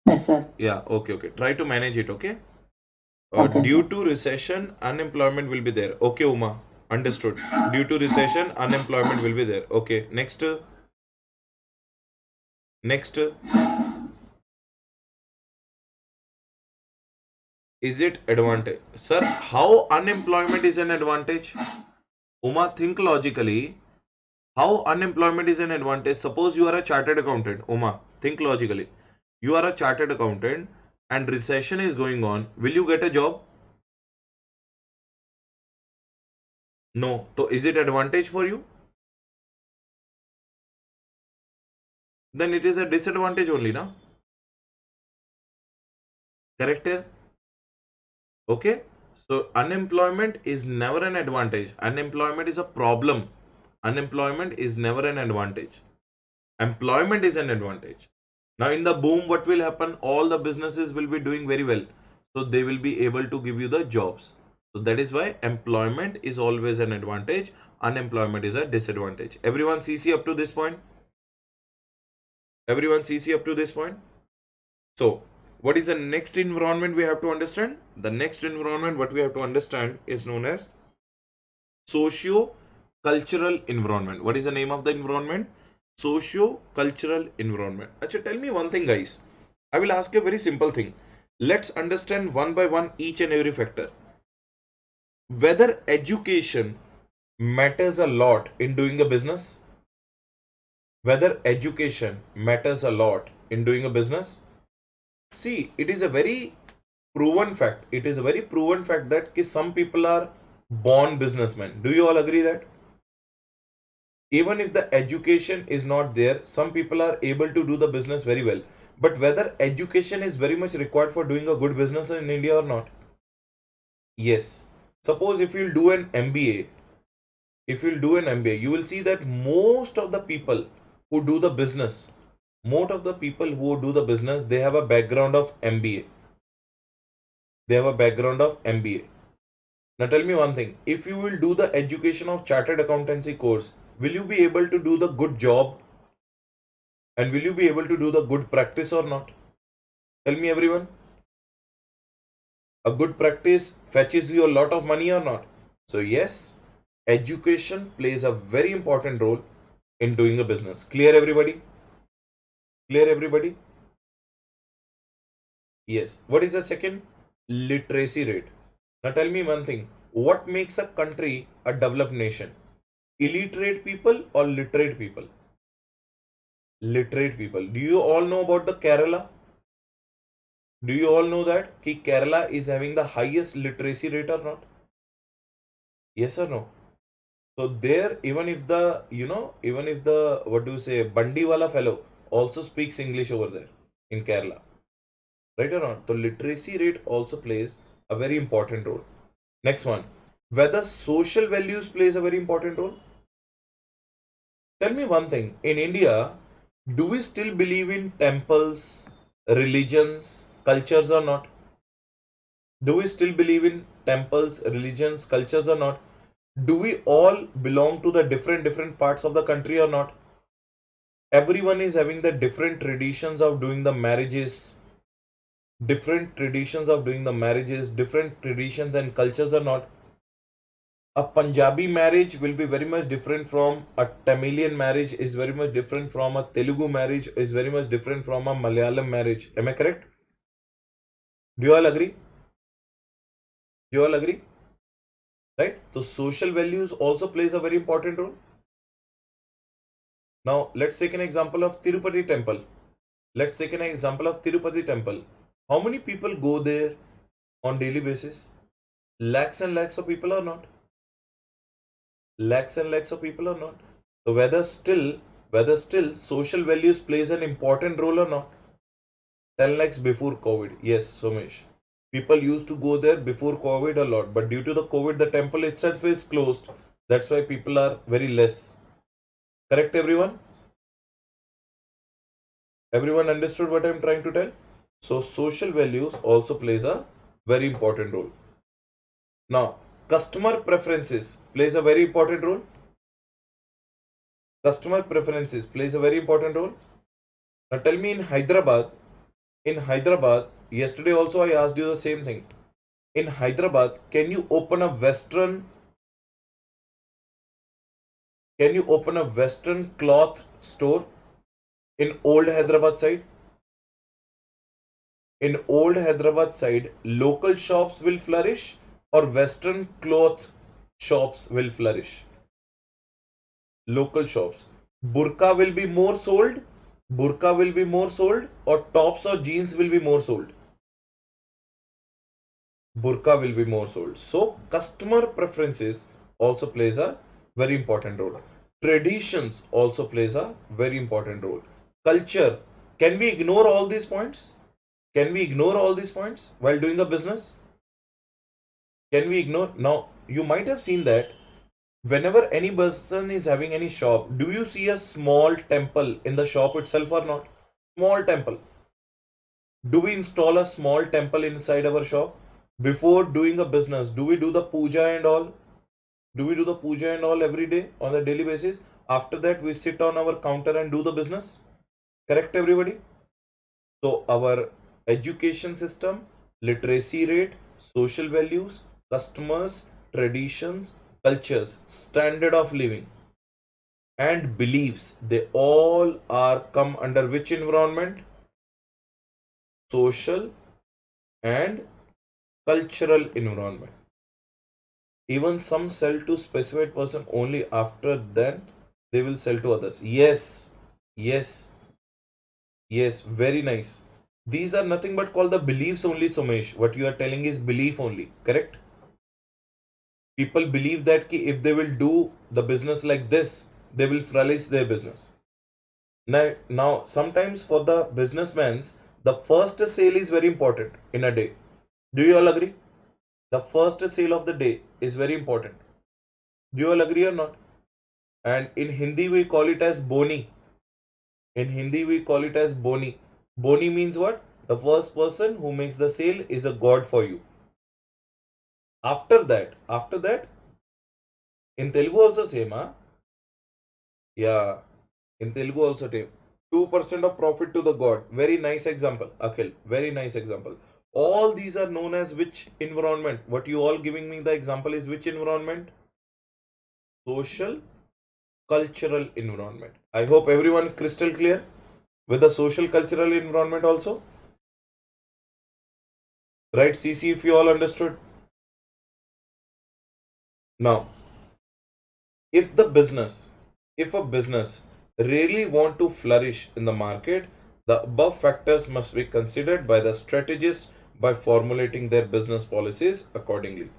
Yes, sir. Yeah, okay, okay. Try to manage it, okay? Okay, Due sir. to recession, unemployment will be there. Okay, Uma, understood. Due to recession, unemployment will be there. Okay, next. Next. Is it advantage? Sir, how unemployment is an advantage? Uma, think logically. How unemployment is an advantage? Suppose you are a chartered accountant. Uma, think logically. You are a chartered accountant and recession is going on. Will you get a job? No. So is it advantage for you? Then it is a disadvantage only, na? Correct here? Okay. So unemployment is never an advantage. Unemployment is a problem. Unemployment is never an advantage. Employment is an advantage. Now in the boom, what will happen? All the businesses will be doing very well. So they will be able to give you the jobs. So that is why employment is always an advantage. Unemployment is a disadvantage. Everyone CC up to this point? Everyone CC up to this point? So what is the next environment we have to understand? The next environment what we have to understand is known as socio-cultural environment. What is the name of the environment? Socio-cultural environment. Achha, tell me one thing, guys. I will ask you a very simple thing. Let's understand one by one each and every factor. Whether education matters a lot in doing a business. Whether education matters a lot in doing a business. See, it is a very proven fact. It is a very proven fact that some people are born businessmen. Do you all agree that? Even if the education is not there, some people are able to do the business very well. But whether education is very much required for doing a good business in India or not? Yes. Suppose if you'll do an MBA, you will see that most of the people who do the business, they have a background of MBA. They have a background of MBA. Now tell me one thing. If you will do the education of chartered accountancy course, will you be able to do the good job? And will you be able to do the good practice or not? Tell me everyone. A good practice fetches you a lot of money or not? So yes, education plays a very important role in doing a business. Clear everybody? Clear everybody? Yes. What is the second? Literacy rate. Now tell me one thing. What makes a country a developed nation? Illiterate people or literate people? Literate people. Do you all know about the Kerala? Do you all know that Kerala is having the highest literacy rate or not? Yes or no? So there, even if the what do you say, Bandiwala fellow also speaks English over there in Kerala, right or not? The literacy rate also plays a very important role. Next one, whether social values plays a very important role. Tell me one thing. In India, do we still believe in temples, religions, cultures or not? Do we still believe in temples, religions, cultures or not? Do we all belong to the different parts of the country or not? Everyone is having the different traditions of doing the marriages, different traditions and cultures or not. A Punjabi marriage will be very much different from a Tamilian marriage, is very much different from a Telugu marriage, is very much different from a Malayalam marriage. Am I correct? Do you all agree? Do you all agree? Right? So social values also plays a very important role. Now let's take an example of Tirupati temple. How many people go there on daily basis? Lakhs and lakhs of people or not? Lakhs and lakhs of people or not? So whether still social values plays an important role or not? 10 lakhs before COVID. Yes, Somesh. People used to go there before COVID a lot, but due to the COVID, the temple itself is closed. That's why people are very less. Correct, everyone? Everyone understood what I'm trying to tell? So social values also plays a very important role. Now, customer preferences plays a very important role. Customer preferences plays a very important role. Now tell me in Hyderabad, yesterday also I asked you the same thing. In Hyderabad, can you open a Western cloth store in old Hyderabad side? in old Hyderabad side, local shops will flourish or Western cloth shops will flourish? Local shops. Burqa will be more sold. Burqa will be more sold, or tops or jeans will be more sold. Burqa will be more sold. So customer preferences also plays a very important role. Traditions also plays a very important role. Culture. Can we ignore all these points? Can we ignore all these points while doing a business? Can we ignore? Now, you might have seen that whenever any person is having any shop, do you see a small temple in the shop itself or not? Small temple. Do we install a small temple inside our shop? Before doing a business, do we do the puja and all? Do we do the puja and all every day on a daily basis? After that, we sit on our counter and do the business. Correct, everybody? So, our education system, literacy rate, social values, customers, traditions, cultures, standard of living, and beliefs, they all are come under which environment? Social and cultural environment. Even some sell to specified person only, after then they will sell to others. Yes, yes, yes, very nice. These are nothing but called the beliefs only, Somesh. What you are telling is belief only, correct? People believe that ki if they will do the business like this, they will flourish their business. Now, sometimes for the businessmen, the first sale is very important in a day. Do you all agree? The first sale of the day is very important. Do you all agree or not? And in Hindi, we call it as boni. In Hindi, we call it as boni. Boni means what? The first person who makes the sale is a god for you. After that, in Telugu also same, huh? Yeah, in Telugu also same. 2% of profit to the god. Very nice example, Akhil. Very nice example. All these are known as which environment? What you all giving me the example is which environment? Social, cultural environment. I hope everyone crystal clear with the social cultural environment also. Right, CC, if you all understood. Now, if the business, if a business really want to flourish in the market, the above factors must be considered by the strategist by formulating their business policies accordingly.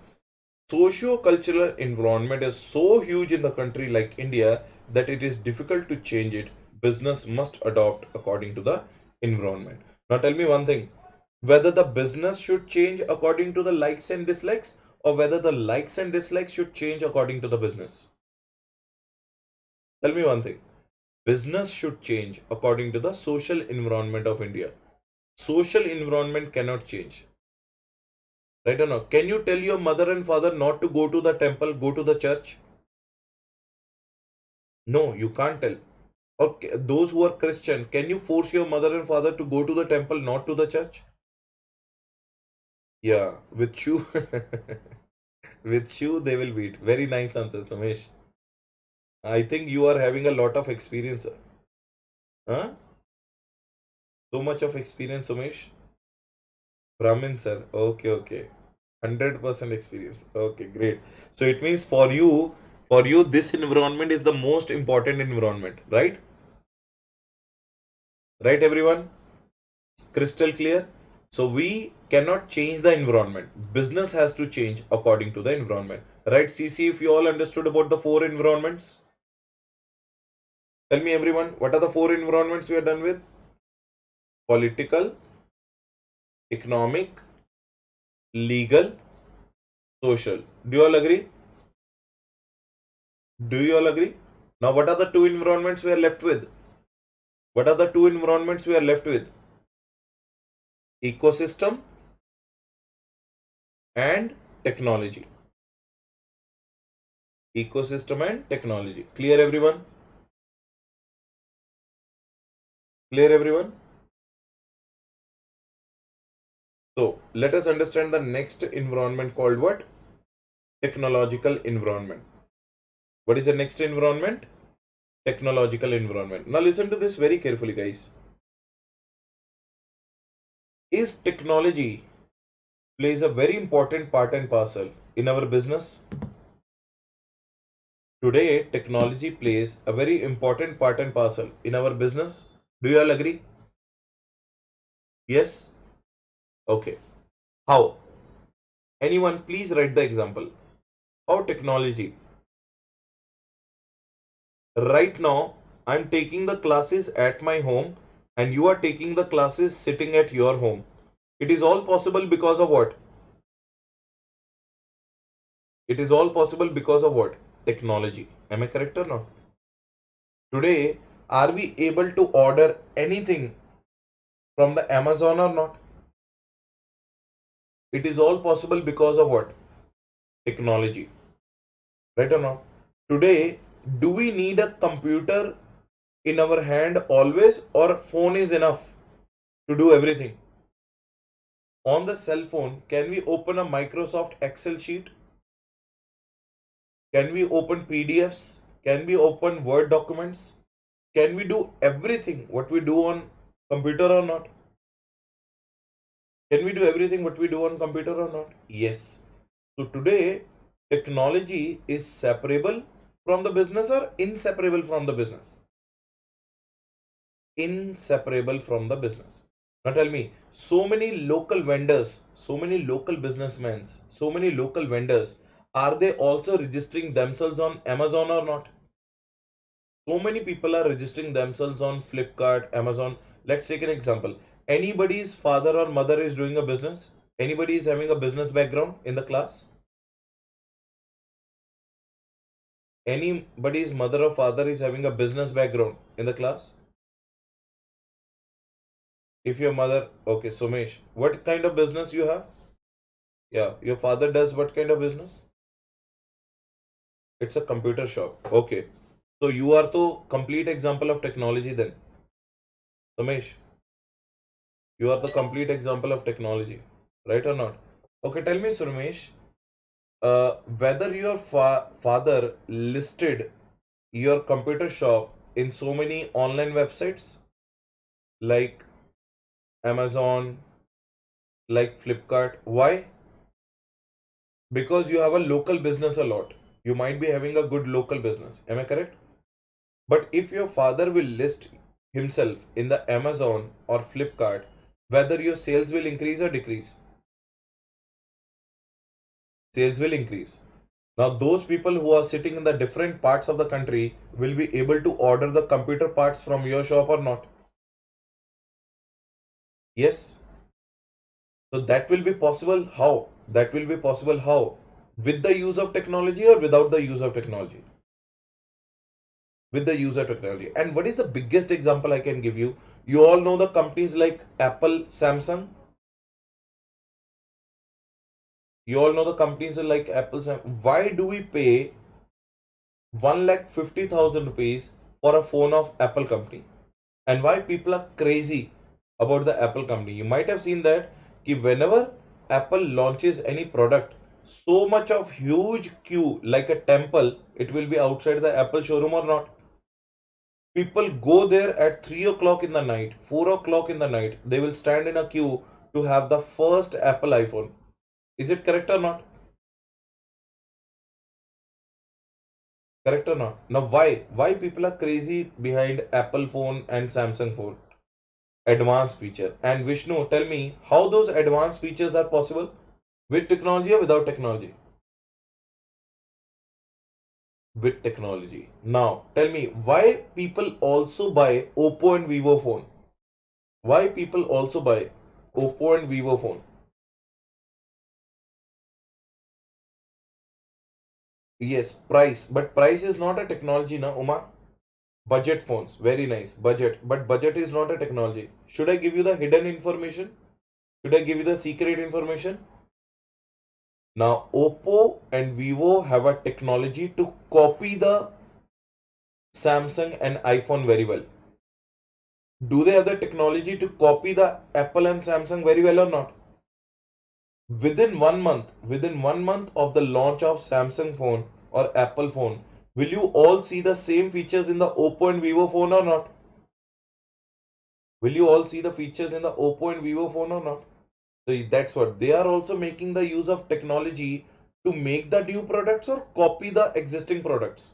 Socio-cultural environment is so huge in the country like India that it is difficult to change it. Business must adopt according to the environment. Now tell me one thing, whether the business should change according to the likes and dislikes, or whether the likes and dislikes should change according to the business. Tell me one thing. Business should change according to the social environment of India. Social environment cannot change. Right or not? Can you tell your mother and father not to go to the temple, go to the church? No, you can't tell. Okay, those who are Christian, can you force your mother and father to go to the temple, not to the church? Yeah, with you, with you, they will beat. Very nice answer, Samesh. I think you are having a lot of experience. Huh? So much of experience, Samesh. Brahmin, sir. Okay, okay. 100% experience. Okay, great. So it means for you, this environment is the most important environment, right? Right, everyone? Crystal clear? So we cannot change the environment. Business has to change according to the environment. Right, CC, if you all understood about the four environments, tell me everyone, what are the four environments we are done with? Political, economic, legal, social. Do you all agree? Do you all agree? Now, what are the two environments we are left with? What are the two environments we are left with? Ecosystem and technology. Ecosystem and technology. Clear, everyone? Clear, everyone? So let us understand the next environment called what? Technological environment. What is the next environment? Technological environment. Now listen to this very carefully, guys. is technology plays a very important part and parcel in our business? Today, technology plays a very important part and parcel in our business. Do you all agree? Yes? Okay. How? Anyone, please write the example. How technology. Right now, I'm taking the classes at my home and you are taking the classes sitting at your home. It is all possible because of what? It is all possible because of what? Technology. Am I correct or not? Today, are we able to order anything from the Amazon or not? It is all possible because of what? Technology. Right or not? Today, do we need a computer in our hand always, or phone is enough to do everything? On the cell phone, can we open a Microsoft Excel sheet? Can we open PDFs? Can we open Word documents? Can we do everything what we do on computer or not? Can we do everything what we do on computer or not? Yes. So today, technology is separable from the business or inseparable from the business? Inseparable from the business. Now tell me, so many local vendors, so many local businessmen, so many local vendors, are they also registering themselves on Amazon or not? So many people are registering themselves on Flipkart, Amazon. Let's take an example. Anybody's father or mother is doing a business? Anybody is having a business background in the class? Anybody's mother or father is having a business background in the class? If your mother, okay, Sumesh, what kind of business you have? Yeah, your father does what kind of business? It's a computer shop. Okay. So you are the complete example of technology then. Sumesh, you are the complete example of technology. Right or not? Okay, tell me, Sumesh, whether your father listed your computer shop in so many online websites like Amazon, like Flipkart. Why? Because you have a local business a lot. You might be having a good local business. Am I correct? But if your father will list himself in the Amazon or Flipkart, whether your sales will increase or decrease? Sales will increase. Now, those people who are sitting in the different parts of the country will be able to order the computer parts from your shop or not? Yes. So that will be possible. How? That will be possible how? With the use of technology or without the use of technology? With the use of technology. And what is the biggest example I can give you? You all know the companies like Apple, Samsung. You all know the companies like Apple, Samsung. Why do we pay 1,50,000 rupees for a phone of Apple company? And why people are crazy about the Apple company? You might have seen that whenever Apple launches any product, so much of huge queue like a temple, it will be outside the Apple showroom or not? People go there at 3 o'clock in the night, 4 o'clock in the night. They will stand in a queue to have the first Apple iPhone. Is it correct or not? Correct or not? Now, why? Why people are crazy behind Apple phone and Samsung phone? Advanced feature. And Vishnu, tell me how those advanced features are possible with technology or without technology? With technology. Now, tell me why people also buy Oppo and Vivo phone? Why people also buy Oppo and Vivo phone? Yes, price. But price is not a technology, na, Uma? Budget phones. Very nice. Budget. But budget is not a technology. Should I give you the hidden information? Should I give you the secret information? Now, Oppo and Vivo have a technology to copy the Samsung and iPhone very well. Do they have the technology to copy the Apple and Samsung very well or not? Within 1 month of the launch of Samsung phone or Apple phone, will you all see the same features in the Oppo and Vivo phone or not? Will you all see the features in the Oppo and Vivo phone or not? So that's what they are also making the use of technology to make the new products or copy the existing products.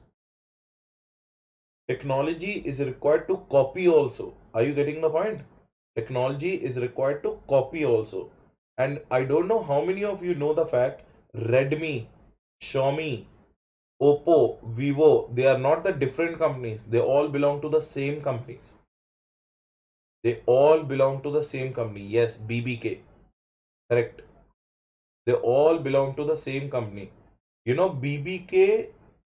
Technology is required to copy also. Are you getting the point? Technology is required to copy also. And I don't know how many of you know the fact Redmi, Xiaomi, Oppo, Vivo, they are not the different companies. They all belong to the same company. They all belong to the same company. Yes, BBK. Correct. They all belong to the same company. You know, BBK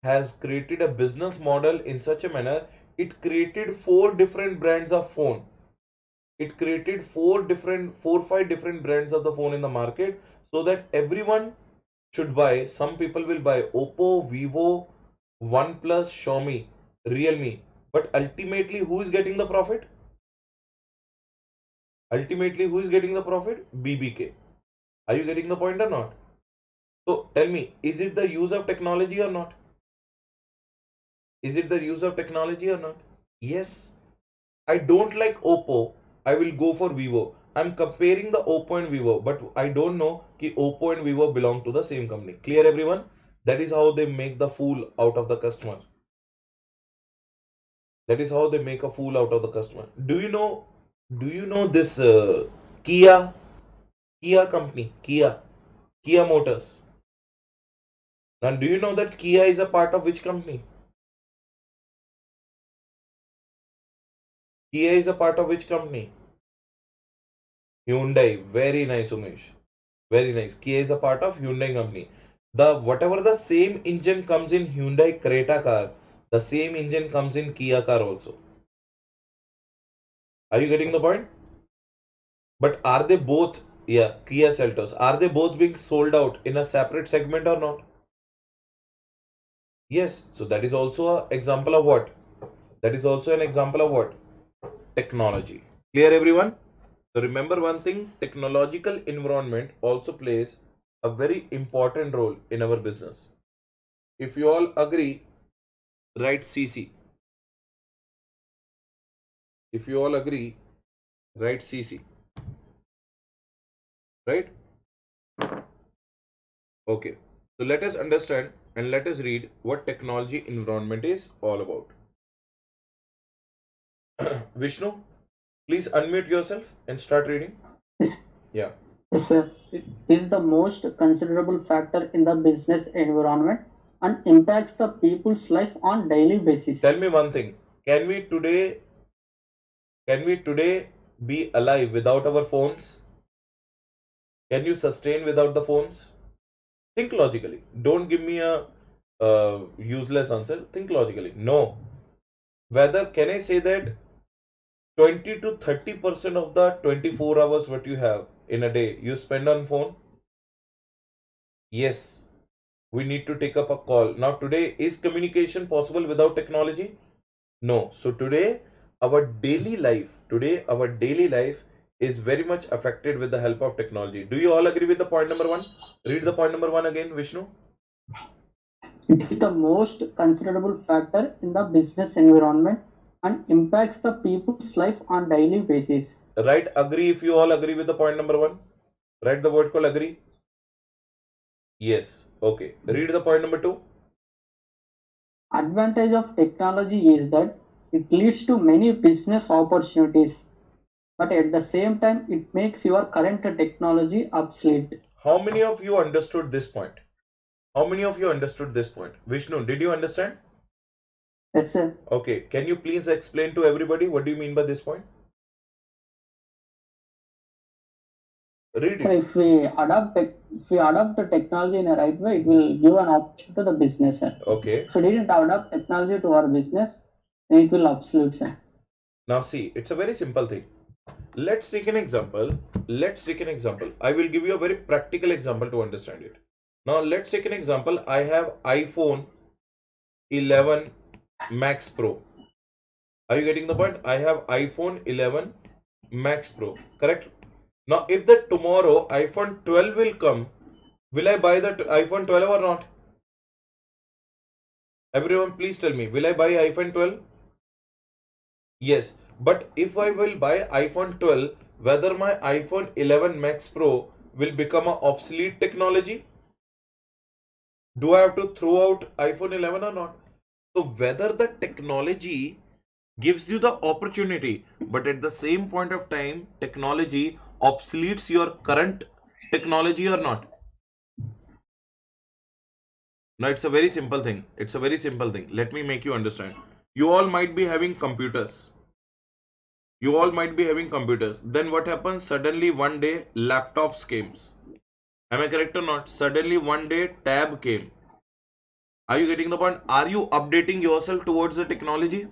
has created a business model in such a manner, it created four different brands of phone. It created four, five different brands of the phone in the market so that everyone should buy. Some people will buy Oppo, Vivo, OnePlus, Xiaomi, Realme. But ultimately, who is getting the profit? Ultimately, who is getting the profit? BBK. Are you getting the point or not? So tell me, is it the use of technology or not? Is it the use of technology or not? Yes. I don't like Oppo. I will go for Vivo. I'm comparing the Oppo and Vivo, but I don't know कि Oppo and Vivo belong to the same company. Clear, everyone? That is how they make the fool out of the customer. That is how they make a fool out of the customer. Do you know? Do you know this Kia? Kia company, Kia Motors. Now, do you know that Kia is a part of which company? Kia is a part of which company? Hyundai. Very nice, Umesh. Very nice. Kia is a part of Hyundai company. The whatever the same engine comes in Hyundai Creta car, the same engine comes in Kia car also. Are you getting the point? But are they both, yeah, Kia Seltos, are they both being sold out in a separate segment or not? Yes. So that is also an example of what? That is also an example of what? Technology. Clear, everyone? So remember one thing, technological environment also plays a very important role in our business. If you all agree, write CC. If you all agree, write CC. Right? Okay. So let us understand and let us read what technology environment is all about. Vishnu, please unmute yourself and start reading. Yes, Yeah. yes, sir. It is the most considerable factor in the business environment and impacts the people's life on daily basis. Tell me one thing. Can we today be alive without our phones? Can you sustain without the phones? Think logically. Don't give me a useless answer. Think logically. No. Whether can I say that 20 to 30% of the 24 hours what you have in a day you spend on phone? Yes. We need to take up a call. Now today, is communication possible without technology? No. So today our daily life is very much affected with the help of technology. Do you all agree with the point number one? Read the point number one again, Vishnu. It is the most considerable factor in the business environment and impacts the people's life on daily basis. Write agree if you all agree with the point number one. Write the word called agree. Yes. Okay. Read the point number two. Advantage of technology is that it leads to many business opportunities, but at the same time it makes your current technology obsolete. How many of you understood this point? How many of you understood this point? Vishnu, did you understand? Yes, sir. Okay. Can you please explain to everybody what do you mean by this point? Read So it. if we adopt the technology in a right way, it will give an option to the business, sir. Okay. If we didn't adopt technology to our business, then it will obsolete, sir. Now see, it's a very simple thing. Let's take an example. Let's take an example. I will give you a very practical example to understand it. Now let's take an example. I have iPhone 11 Max Pro. Are you getting the point? I have iPhone 11 Max Pro. Correct? Now if the tomorrow iPhone 12 will come, will I buy the iPhone 12 or not? Everyone please tell me, will I buy iPhone 12? Yes. But if I will buy iPhone 12, whether my iPhone 11 Max Pro will become an obsolete technology? Do I have to throw out iPhone 11 or not? So whether the technology gives you the opportunity, but at the same point of time, technology obsoletes your current technology or not? Now it's a very simple thing. It's a very simple thing. Let me make you understand. You all might be having computers. You all might be having computers. Then what happens? Suddenly one day laptops came. Am I correct or not? Suddenly one day tab came. Are you getting the point? Are you updating yourself towards the technology?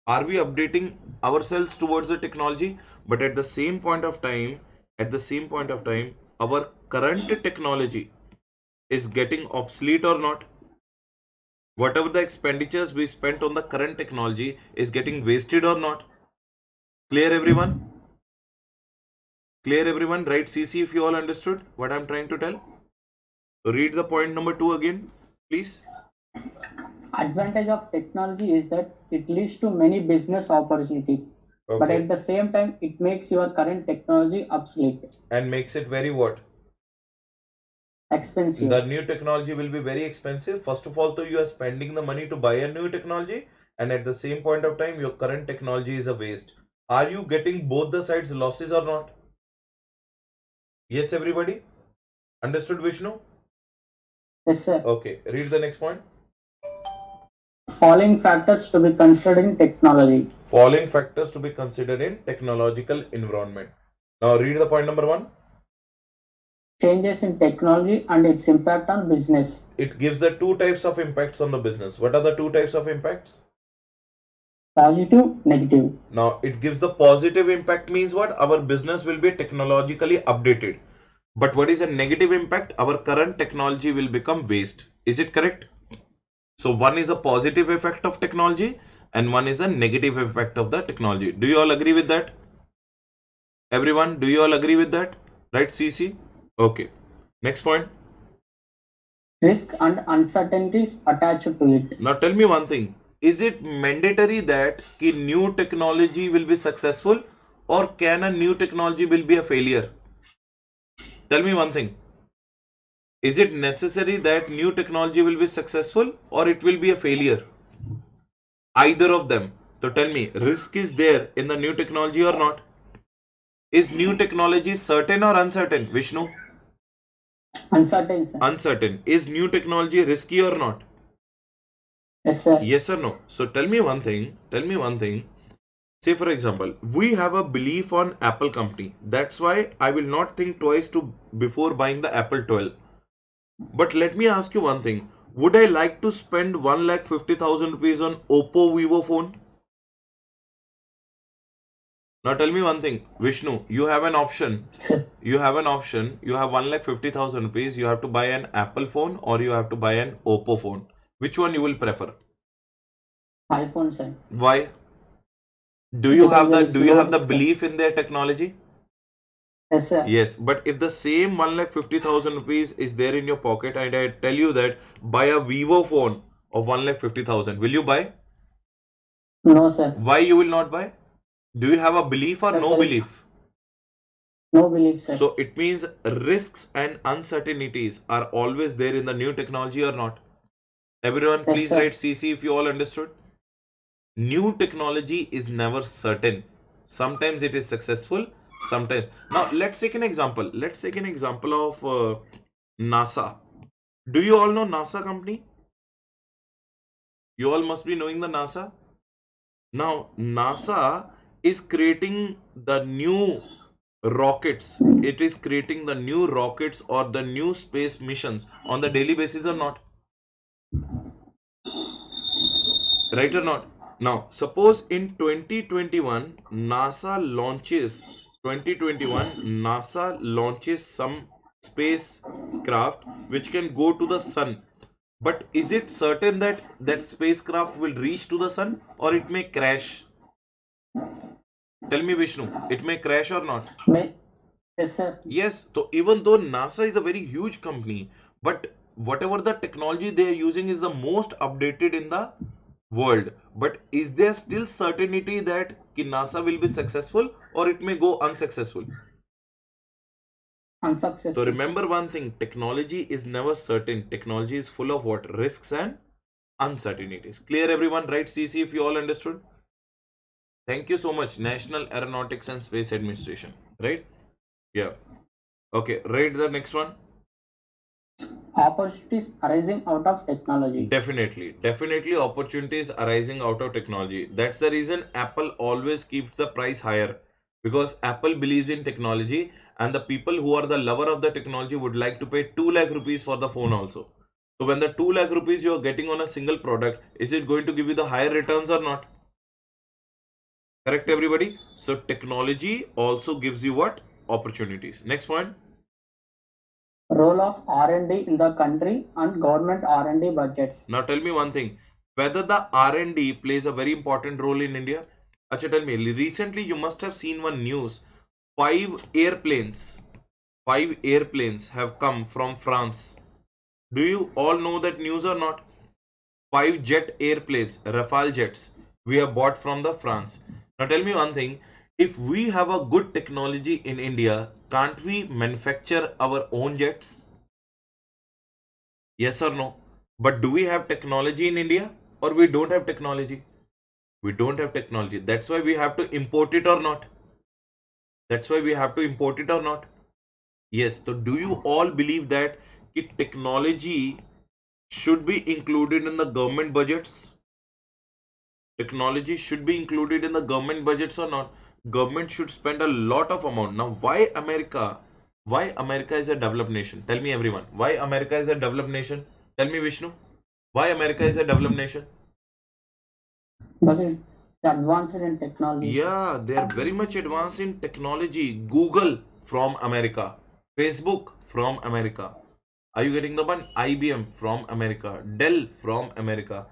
Are we updating ourselves towards the technology? But at the same point of time, our current technology is getting obsolete or not? Whatever the expenditures we spent on the current technology is getting wasted or not? Clear everyone? Clear everyone? Right, CC, if you all understood what I'm trying to tell? Read the point number 2 again, please. Advantage of technology is that it leads to many business opportunities, but Okay. at the same time, it makes your current technology obsolete, And makes it very what? expensive. The new technology will be very expensive. First of all, though, you are spending the money to buy a new technology, and at the same point of time, your current technology is a waste. Are you getting both the sides losses or not? Yes, everybody? Understood, Vishnu? Yes, sir. Okay, read the next point. Following factors to be considered in technology. Following factors to be considered in technological environment. Now, read the point number 1. Changes in technology and its impact on business. It gives the two types of impacts on the business. What are the two types of impacts? Positive, negative. Now, it gives the positive impact means what? Our business will be technologically updated. But what is a negative impact? Our current technology will become waste. Is it correct? So one is a positive effect of technology and one is a negative effect of the technology. Do you all agree with that? Everyone, do you all agree with that? Right, CC? Okay. Next point. Risk and uncertainties attached to it. Now tell me one thing. Is it mandatory that new technology will be successful, or can a new technology will be a failure? Tell me one thing. Is it necessary that new technology will be successful or it will be a failure? Either of them. So tell me, risk is there in the new technology or not? Is new technology certain or uncertain, Vishnu? Uncertain, sir. Uncertain. Is new technology risky or not? Yes, sir. Yes or no? So tell me one thing. Say for example, we have a belief on Apple company. That's why I will not think twice before buying the Apple 12. But let me ask you one thing. Would I like to spend 1,50,000 rupees on Oppo Vivo phone? Now tell me one thing, Vishnu, you have an option. Sir. You have 1,50,000 rupees. You have to buy an Apple phone or you have to buy an Oppo phone. Which one you will prefer? iPhone, sir. Why? Do you have Because there is low the risk. belief in their technology? Yes, sir. Yes, but if the same 1,50,000 rupees is there in your pocket and I tell you that buy a Vivo phone of 1,50,000, will you buy? No, sir. Why you will not buy? Do you have a belief or Because no there is belief? no belief, sir. So it means risks and uncertainties are always there in the new technology or not? Everyone, Yes, please sir. write CC if you all understood. New technology is never certain. Sometimes it is successful, sometimes. Now, let's take an example. Let's take an example of NASA. Do you all know NASA company? You all must be knowing the NASA. Now, NASA is creating the new rockets. It is creating the new rockets or the new space missions on the daily basis or not? Right or not? Now, suppose in 2021 NASA launches some spacecraft which can go to the sun. But is it certain that that spacecraft will reach to the sun or it may crash? Tell me, Vishnu, it may crash or not? Yes, sir. Yes, so even though NASA is a very huge company, but whatever the technology they are using is the most updated in the world. But is there still certainty that NASA will be successful or it may go unsuccessful? So Unsuccessful. remember one thing, technology is never certain. Technology is full of what? Risks and uncertainties. Clear everyone, right? CC, if you all understood. Thank you so much. National Aeronautics and Space Administration, right? Yeah. Okay, read the next one. Opportunities arising out of technology. Definitely opportunities arising out of technology. That's the reason Apple always keeps the price higher, because Apple believes in technology and the people who are the lover of the technology would like to pay 2 lakh rupees for the phone also. So when the 2 lakh rupees you are getting on a single product, is it going to give you the higher returns or not? Correct everybody? So technology also gives you what? Opportunities. Next point. Role of R&D in the country and government R&D budgets. Now tell me one thing, whether the R&D plays a very important role in India. Acha, tell me, recently you must have seen one news. Five airplanes have come from France. Do you all know that news or not? 5 jet airplanes, Rafale jets, we have bought from the France. Now tell me one thing, if we have a good technology in India, can't we manufacture our own jets? Yes or no? But do we have technology in India or we don't have technology? We don't have technology. That's why we have to import it or not? That's why we have to import it or not? Yes. So do you all believe that technology should be included in the government budgets? Technology should be included in the government budgets or not? Government should spend a lot of amount. Now why America? Why America is a developed nation? Tell me everyone. Why America is a developed nation? Tell me Vishnu. Why America is a developed nation? But it's advanced in technology. Yeah, they are very much advanced in technology. Google from America, Facebook from America. Are you getting the one? IBM from America, Dell from America.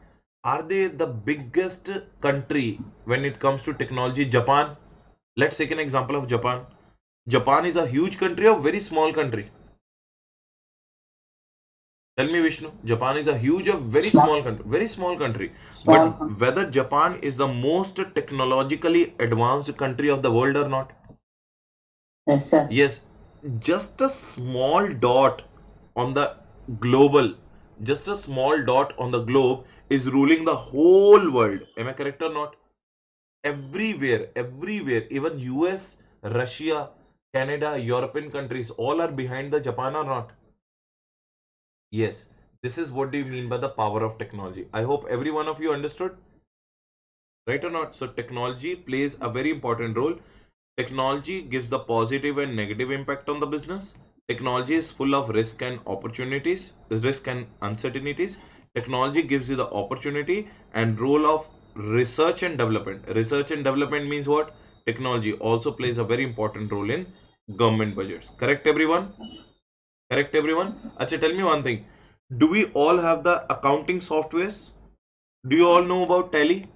Are they the biggest country when it comes to technology? Japan. Let's take an example of Japan. Japan is a huge country or very small country? Tell me, Vishnu. Japan is a huge or very small country? Very small country. But whether Japan is the most technologically advanced country of the world or not? Yes, sir. Yes, just a small dot on the global, just a small dot on the globe is ruling the whole world. Am I correct or not? Everywhere, even US, Russia, Canada, European countries, all are behind the Japan or not? Yes, this is what do you mean by the power of technology. I hope every one of you understood, right or not? So technology plays a very important role. Technology gives the positive and negative impact on the business. Technology is full of risk and opportunities, risk and uncertainties. Technology gives you the opportunity and role of research and development. Research and development means what? Technology also plays a very important role in government budgets. Correct everyone? Correct everyone? Acha, tell me one thing. Do we all have the accounting softwares? Do you all know about Tally?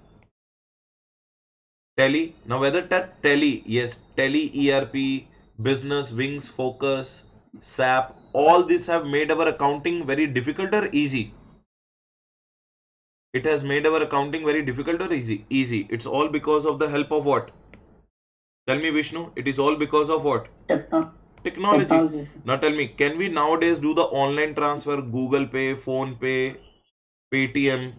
Tally. Now whether that Tally, yes, Tally, ERP, Business, Wings, Focus, SAP, all these have made our accounting very difficult or easy? It has made our accounting very difficult or easy? Easy. It's all because of the help of what? Tell me Vishnu, it is all because of what? Technology. Now tell me, can we nowadays do the online transfer, Google Pay, Phone Pay, Paytm?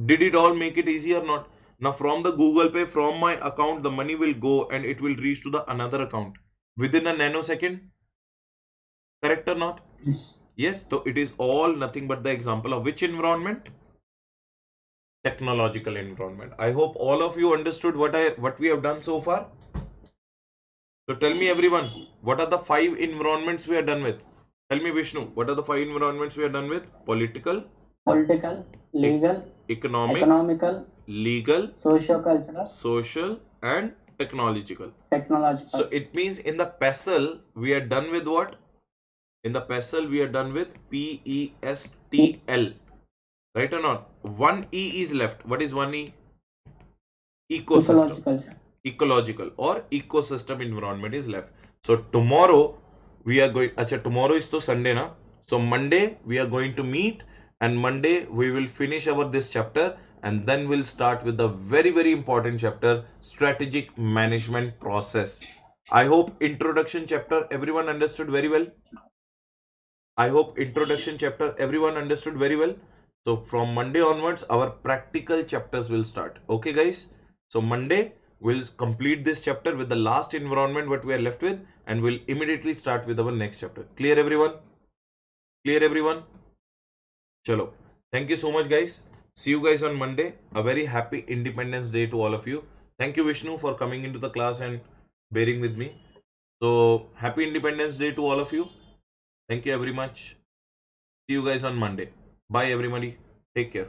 Did it all make it easy or not? Now from the Google Pay, from my account, the money will go and it will reach to the another account within a nanosecond. Correct or not? Yes. Yes. So it is all nothing but the example of which environment? Technological environment. I hope all of you understood what we have done so far. So tell me everyone, what are the 5 environments we are done with? Tell me Vishnu, what are the 5 environments we are done with? Political, legal, economical, legal, socio-cultural, social and technological. technological. So it means in the PESTL we are done with what? In the PESTL we are done with PESTL. Right or not? One E is left. What is one E? Ecosystem. Ecological or ecosystem environment is left. So tomorrow we are going. Acha, tomorrow is to Sunday na. So Monday we are going to meet and Monday we will finish our this chapter and then we'll start with the very, very important chapter, strategic management process. I hope introduction chapter everyone understood very well. I hope introduction chapter everyone understood very well. So from Monday onwards, our practical chapters will start. Okay, guys. So Monday we'll complete this chapter with the last environment what we are left with, and we'll immediately start with our next chapter. Clear, everyone? Clear, everyone? Chalo. Thank you so much, guys. See you guys on Monday. A very happy Independence Day to all of you. Thank you, Vishnu, for coming into the class and bearing with me. So happy Independence Day to all of you. Thank you very much. See you guys on Monday. Bye, everybody. Take care.